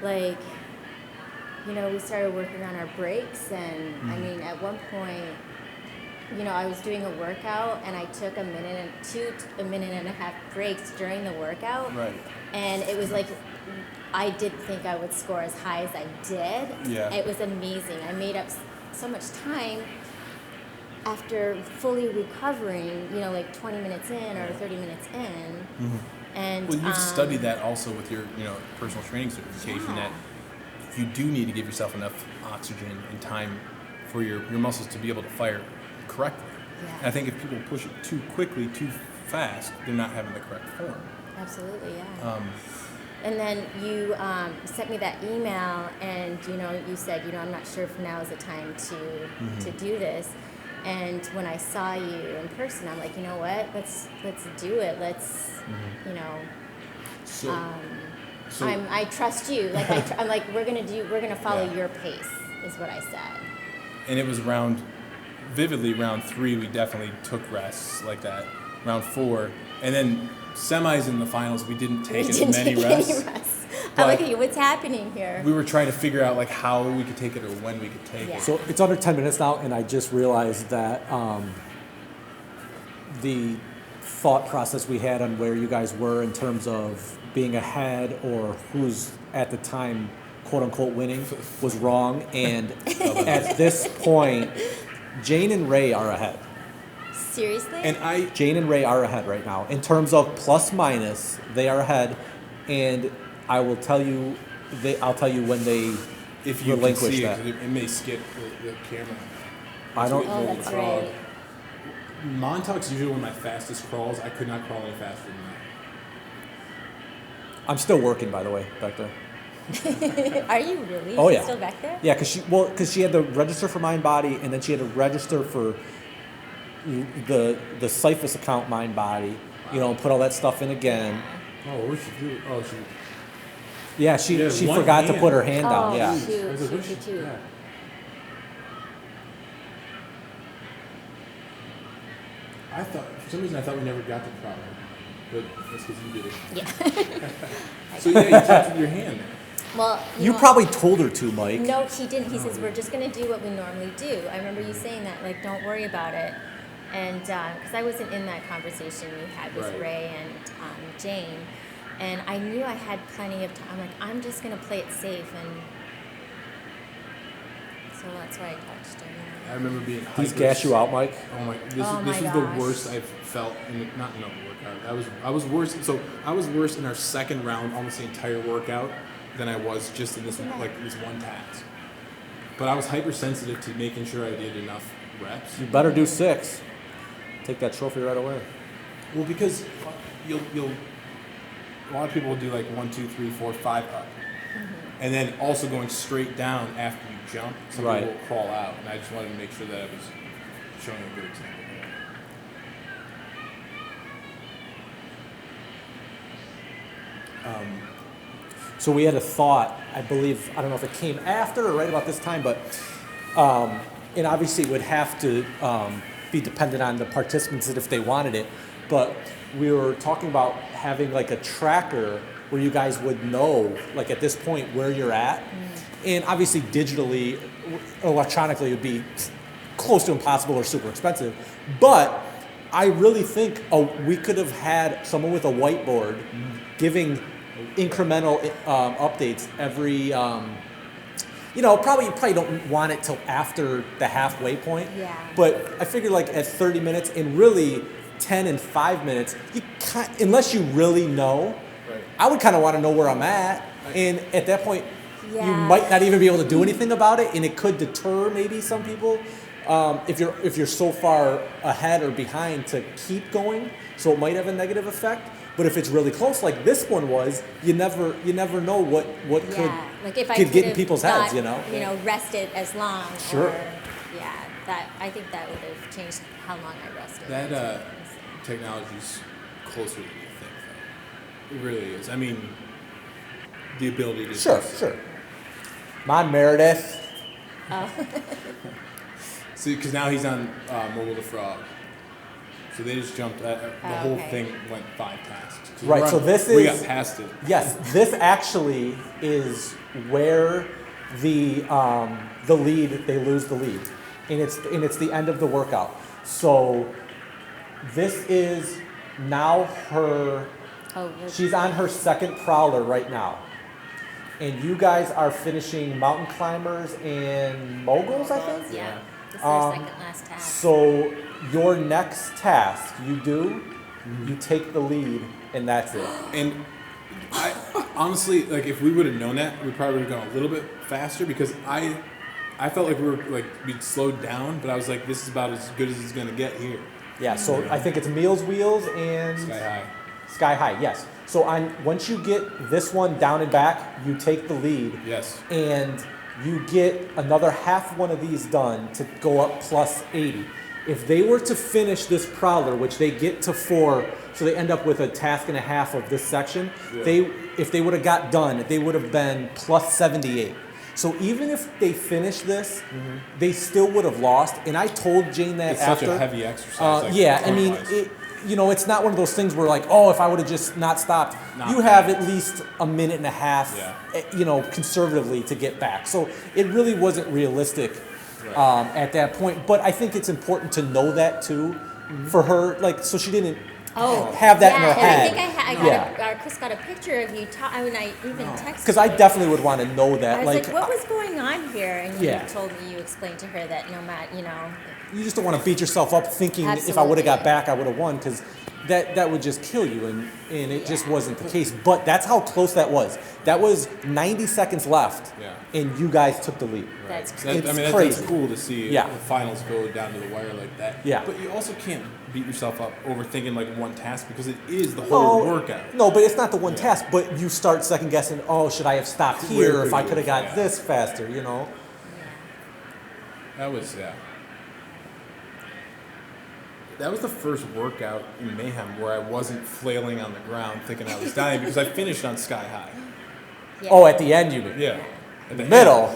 we started working on our breaks, and at one point, I was doing a workout, and I took a minute and a half breaks during the workout, and it was like I didn't think I would score as high as I did. It was amazing. I made up so much time after fully recovering, 20 minutes in or 30 minutes in. And you've studied that also with your personal training certification, that you do need to give yourself enough oxygen and time for your muscles to be able to fire correctly. And I think if people push it too quickly, too fast, they're not having the correct form. Absolutely, and then you sent me that email, and you said, I'm not sure if now is the time to do this. And when I saw you in person, I'm like, you know what? Let's do it. Let's I trust you. I'm like, we're gonna follow your pace, is what I said. And it was vividly round 3, we definitely took rests like that. Round 4, and then semis in the finals, we didn't take as many rests. I'm like, what's happening here? We were trying to figure out how we could take it or when we could take it. So it's under 10 minutes now, and I just realized that the thought process we had on where you guys were in terms of being ahead or who's at the time quote unquote winning was wrong. And at this point, Jane and Ray are ahead. Seriously? And Jane and Ray are ahead right now. In terms of plus minus, they are ahead. And I will tell you, I'll tell you when they if you can relinquish see that. it may skip the camera. I don't. Oh, that's right. Montauk's usually one of my fastest crawls. I could not crawl any faster than I'm still working, by the way, back there. Are you really? Oh, She's yeah. still back there? Yeah, because she had to register for Mind Body, and then she had to register for the Cyphus account Mind Body, and put all that stuff in again. Oh, what she do? Oh, she. Yeah, she one forgot to hand. put her hand down. Oh, Yeah. shoot. Yeah. I thought, for some reason, I thought we never got to the problem, but that's because you did it. Yeah. So yeah, you tapped with your hand. Well, You know, probably told her to, Mike. No, he didn't. He says, we're just going to do what we normally do. I remember you saying that, like, don't worry about it. And because I wasn't in that conversation you had with Right. Ray and Jane. And I knew I had plenty of time. I'm like, I'm just going to play it safe. And so that's why I touched him. I remember being. He's hyper- gas you out, Mike. Oh my! This Oh is my the gosh. worst I've felt not in a workout. I was worse. So I was worse in our second round, almost the entire workout, than I was just in this this one task. But I was hypersensitive to making sure I did enough reps. You better do 6. Take that trophy right away. Well, because you'll a lot of people will do like 1, 2, 3, 4, 5 up, and then also going straight down after you jump. Some Right. people will crawl out, and I just wanted to make sure that I was showing a good example. So we had a thought, I believe, I don't know if it came after or right about this time, but, and obviously it would have to be dependent on the participants if they wanted it, but we were talking about having like a tracker where you guys would know, like at this point, where you're at. And obviously digitally, electronically, it would be close to impossible or super expensive. But I really think we could have had someone with a whiteboard giving incremental updates every, probably don't want it till after the halfway point. Yeah. But I figured like at 30 minutes and really 10 and 5 minutes, unless you really know, Right. I would kind of want to know where I'm at. And at that point, you Yeah. might not even be able to do anything about it, and it could deter maybe some people if you're so far ahead or behind to keep going. So it might have a negative effect. But if it's really close, like this one was, you never know what could Like if I could get in could've people's not, heads, rested as long. Sure. Or, I think that would have changed how long I rested. That technology's closer than you think, though. It really is. I mean, the ability to Sure. Mon Meredith. See, because now he's on Mobile the Frog. So they just jumped. The whole okay. thing went 5 tasks. Right, we're so on- this we is- got past it. Yes, this actually is where the lead, they lose the lead, and it's the end of the workout. So this is now her. She's on her second prowler right now, and you guys are finishing mountain climbers and moguls, I think. Yeah. This is our second last task. So your next task, you take the lead, and that's it. And I honestly, like, if we would have known that, we probably would have gone a little bit faster because I felt like we'd slowed down, but I was like, this is about as good as it's gonna get here. Yeah, so I think it's Meals Wheels and Sky high. Sky High, yes. So once you get this one down and back, you take the lead. Yes. And you get another half one of these done to go up plus 80. If they were to finish this prowler, which they get to 4, so they end up with a task and a half of this section, Yeah. if they would have got done, they would have been plus 78. So even if they finished this, they still would have lost. And I told Jane that It's after. such a heavy exercise. I mean, it's not one of those things where like, oh, if I would have just not stopped. You have at least a minute and a half, conservatively to get back. So it really wasn't realistic at that point. But I think it's important to know that too, for her. Like, so she didn't have that in her and head. I think Chris got a picture of you. I even texted. Because I definitely would want to know that. I was like, what was going on here? And you told me, you explained to her that no matter, you just don't want to beat yourself up thinking if I Absolutely. would have got back, I would have won, because that would just kill you, and it just wasn't the case. But that's how close that was. That was 90 seconds left, and you guys took the lead. That's I mean, that's cool to see the finals go down to the wire like that. Yeah. But you also can't beat yourself up overthinking like one task, because it is the whole workout. No, but it's not the one task. But you start second guessing. Oh, should I have stopped here? If I could have got this faster, That was That was the first workout in Mayhem where I wasn't flailing on the ground thinking I was dying, because I finished on sky high. Yeah. Oh, at the end, you mean? Yeah. At the middle.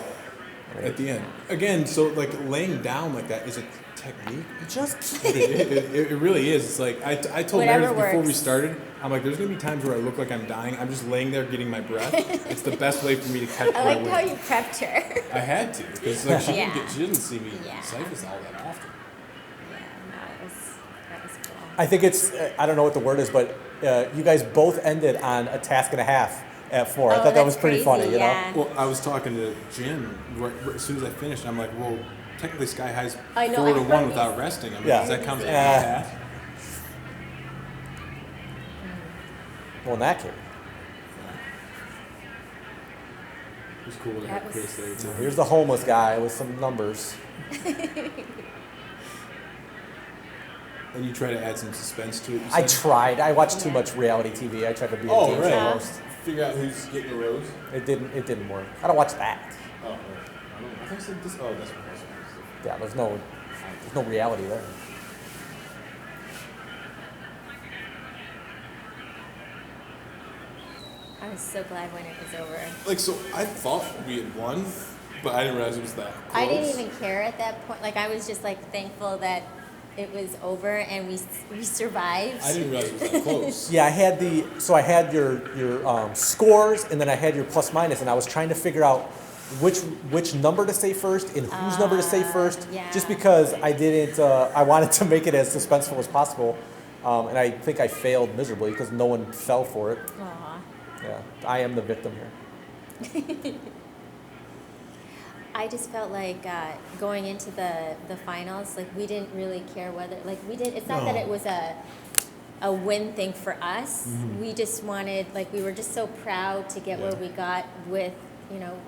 At the end. Again, so like laying down like that is a technique. Just kidding. It really is. It's like I told Whatever Meredith before we works. started, I'm like, there's gonna be times where I look like I'm dying. I'm just laying there getting my breath. It's the best way for me to catch I my like how wind. you prepped her. I had to, because like she Yeah. didn't see me Yeah. cyphers all that often. Yeah, no, that was cool. I think it's, I don't know what the word is, but you guys both ended on a task and a half at 4. I thought that was pretty funny, you know? Well, I was talking to Jim right as soon as I finished. I'm like, well, technically Sky High's I know, 4 to I 1 heard without you- resting. I mean, Yeah. does that count as a Yeah. task? Well, in that case. It was cool to That have was- Chris there too. Here's the homeless guy with some numbers. And you try to add some suspense to it. You I said? tried. I watched too much reality TV. I tried to be a Oh, game right. show host. Figure out who's getting the rose. It didn't work. I don't watch that. Oh, right. I don't know. I thought you said this. Oh, that's what I was Yeah, there's no reality there. I was so glad when it was over. Like, so I thought we had won, but I didn't realize it was that close. I didn't even care at that point. Like, I was just like thankful that it was over and we survived. I didn't realize it was that close. Yeah, I had your scores, and then I had your plus minus, and I was trying to figure out which number to say first and whose number to say first, yeah. just because I didn't. I wanted to make it as suspenseful as possible, and I think I failed miserably because no one fell for it. Aw. Yeah, I am the victim here. I just felt like going into the finals, like we didn't really care whether, like we did. It's not that it was a win thing for us. We just wanted, like, we were just so proud to get where we got with,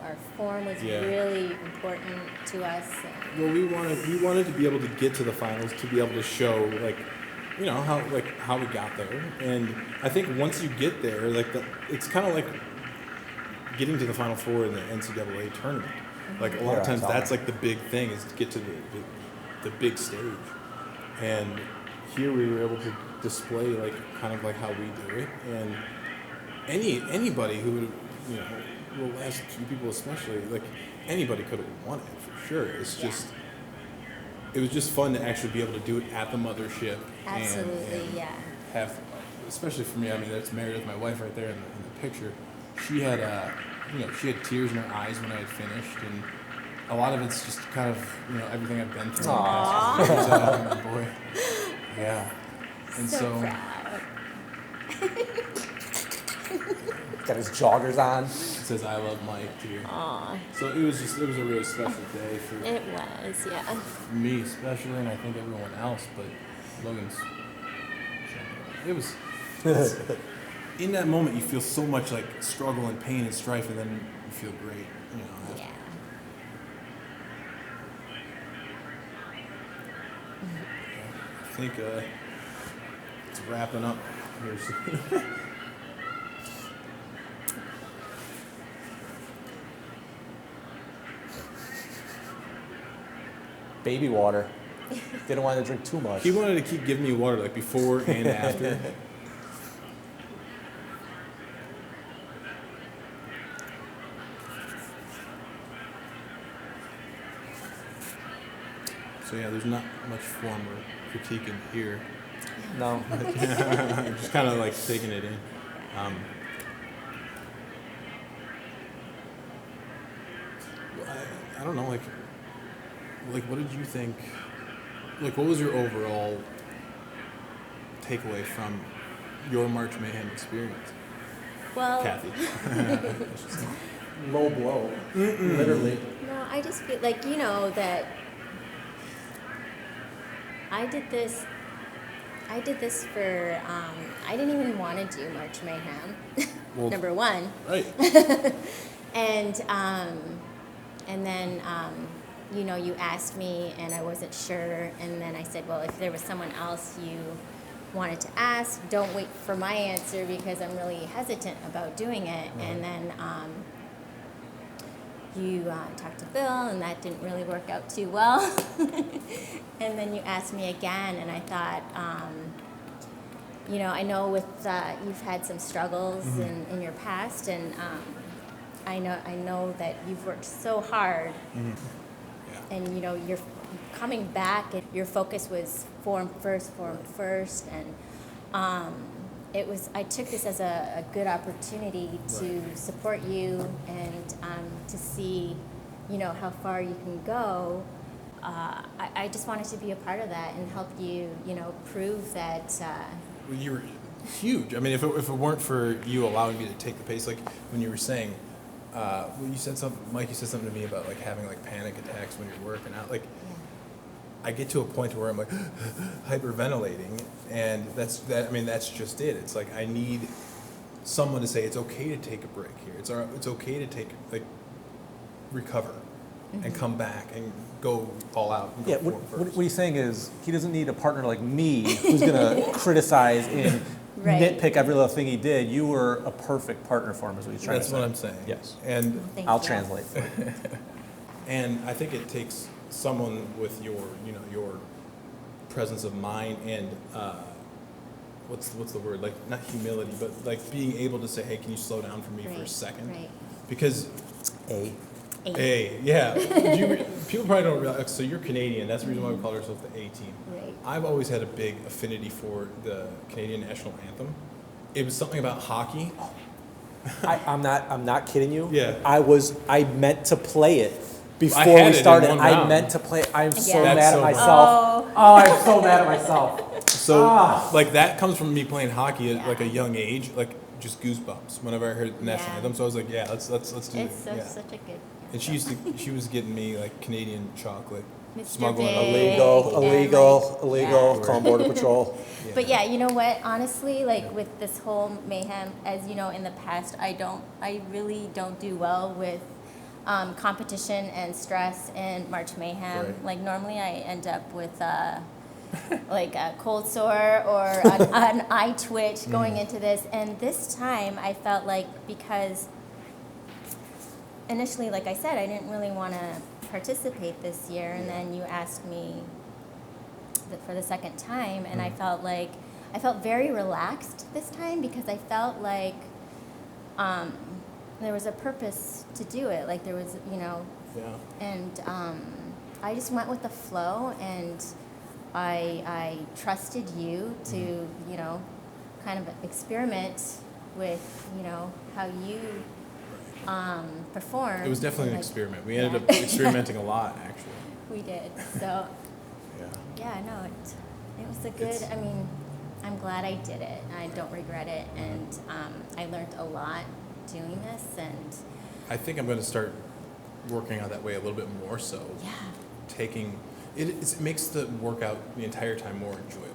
our form was really important to us. Well, we wanted to be able to get to the finals, to be able to show how we got there. And I think once you get there, it's kind of like getting to the Final Four in the NCAA tournament. Like a lot of times that's like the big thing, is to get to the big stage. And here we were able to display like kind of like how we do it. And anybody who would, the last few people especially, like anybody could have won it for sure. It's just it was just fun to actually be able to do it at the mothership. Absolutely, and yeah. Have, especially for me, I mean, that's Meredith, my wife, right there in the picture. She had, she had tears in her eyes when I had finished, and a lot of it's just kind of, everything I've been through. Aww. In the past few years. My boy. Yeah. And So proud. Got his joggers on. it says "I love Mike" too. Aw, So it was a really special day for it was, yeah. me especially, and I think everyone else. But Logan's, it was. In that moment, you feel so much like struggle and pain and strife, and then you feel great. Yeah. I think it's wrapping up here soon. Baby water. Didn't want to drink too much. He wanted to keep giving me water, like before and after. So yeah, there's not much form or critiquing here. No. Just kind of like taking it in. I don't know, like what did you think? Like, what was your overall takeaway from your March Mayhem experience, Well, Cathy? Low blow, literally. no, I just feel like, that I did this for, I didn't even want to do March Mayhem, Well, number one. Right. And then, you asked me and I wasn't sure. And then I said, well, if there was someone else you wanted to ask, don't wait for my answer because I'm really hesitant about doing it. Right. And then you talked to Bill and that didn't really work out too well. And then you asked me again and I thought, I know with you've had some struggles in your past, and I know that you've worked so hard, and you're coming back. And your focus was form first, and I took this as a good opportunity to support you and to see, how far you can go. I just wanted to be a part of that and help you, prove that. Well, you were huge. I mean, if it weren't for you allowing me to take the pace, like when you were saying, you said something, Mike, you said something to me about like having like panic attacks when you're working out. Like, I get to a point where I'm like hyperventilating, and that's just it. It's like I need someone to say it's okay to take a break here. It's okay to recover and come back and go all out. And go what he's saying is he doesn't need a partner like me who's going to criticize and nitpick every little thing he did. You were a perfect partner for him, is what he's trying to say. That's what I'm saying. Yes. And I'll translate for you. And I think it takes someone with your presence of mind and what's the word? Like, not humility, but like being able to say, hey, can you slow down for me for a second? Right. Because yeah. People probably don't realize. So you're Canadian. That's the reason why we call ourselves the A team. Right. I've always had a big affinity for the Canadian national anthem. It was something about hockey. I'm not kidding you. Yeah. I meant to play it before I had we it in started. one I round. meant to play it. I'm so Yeah. mad That's at so myself. Oh, I'm so mad at myself. So like that comes from me playing hockey at like a young age, like just goosebumps whenever I heard the national anthem. So I was like, yeah, let's do it. It's Yeah. such a good. And she was getting me like Canadian chocolate, Mr. smuggling Big. Illegal. Yeah. Call Border Patrol. But yeah, you know what? Honestly, like with this whole mayhem, as you know, in the past, I really don't do well with competition and stress and March Mayhem. Right. Like normally, I end up with like a cold sore or an eye twitch going into this. And this time, I felt like because initially, like I said, I didn't really want to participate this year, and then you asked me for the second time, and I felt very relaxed this time because I felt like there was a purpose to do it. Like there was, and I just went with the flow, and I trusted you to, kind of experiment with, how you perform. It was definitely an experiment. We ended up experimenting a lot, actually. We did. So no, it was a good. I'm glad I did it. I don't regret it, and I learned a lot doing this. And I think I'm going to start working out that way a little bit more. So taking it makes the workout the entire time more enjoyable.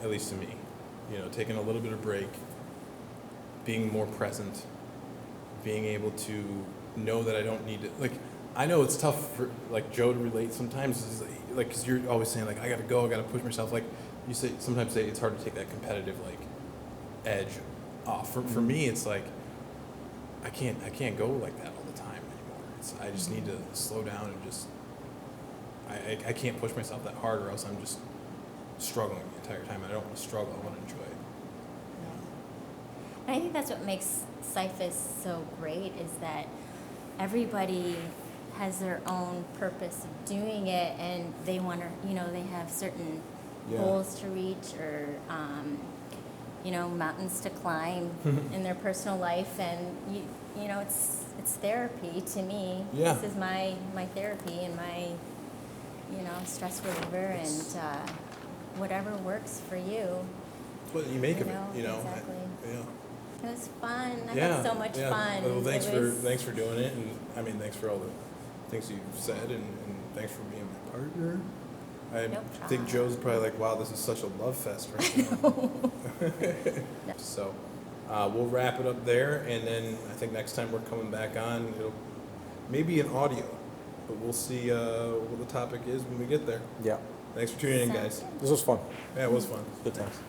At least to me, taking a little bit of break, being more present, being able to know that I don't need to, like, I know it's tough for, like, Joe to relate sometimes, like, because you're always saying, like, I got to go, I got to push myself. Like, you sometimes say it's hard to take that competitive, like, edge off. For me, it's like, I can't go like that all the time anymore. I just need to slow down and just, I can't push myself that hard, or else I'm just struggling the entire time. I don't want to struggle, I want to enjoy it. And I think that's what makes Cyphus so great, is that everybody has their own purpose of doing it, and they want to, they have certain goals to reach, or mountains to climb in their personal life, and it's therapy to me. Yeah. This is my therapy and my stress reliever, and whatever works for you. What you make of it, you know. Exactly. Yeah. It was fun. I had so much fun. Well, thanks for doing it, and I mean, thanks for all the things you've said, and thanks for being my partner. I think Joe's probably like, wow, this is such a love fest right now. So we'll wrap it up there, and then I think next time we're coming back on, it'll maybe an audio, but we'll see what the topic is when we get there. Yeah. Thanks for tuning in, guys. This was fun. Yeah, it was fun. Good times.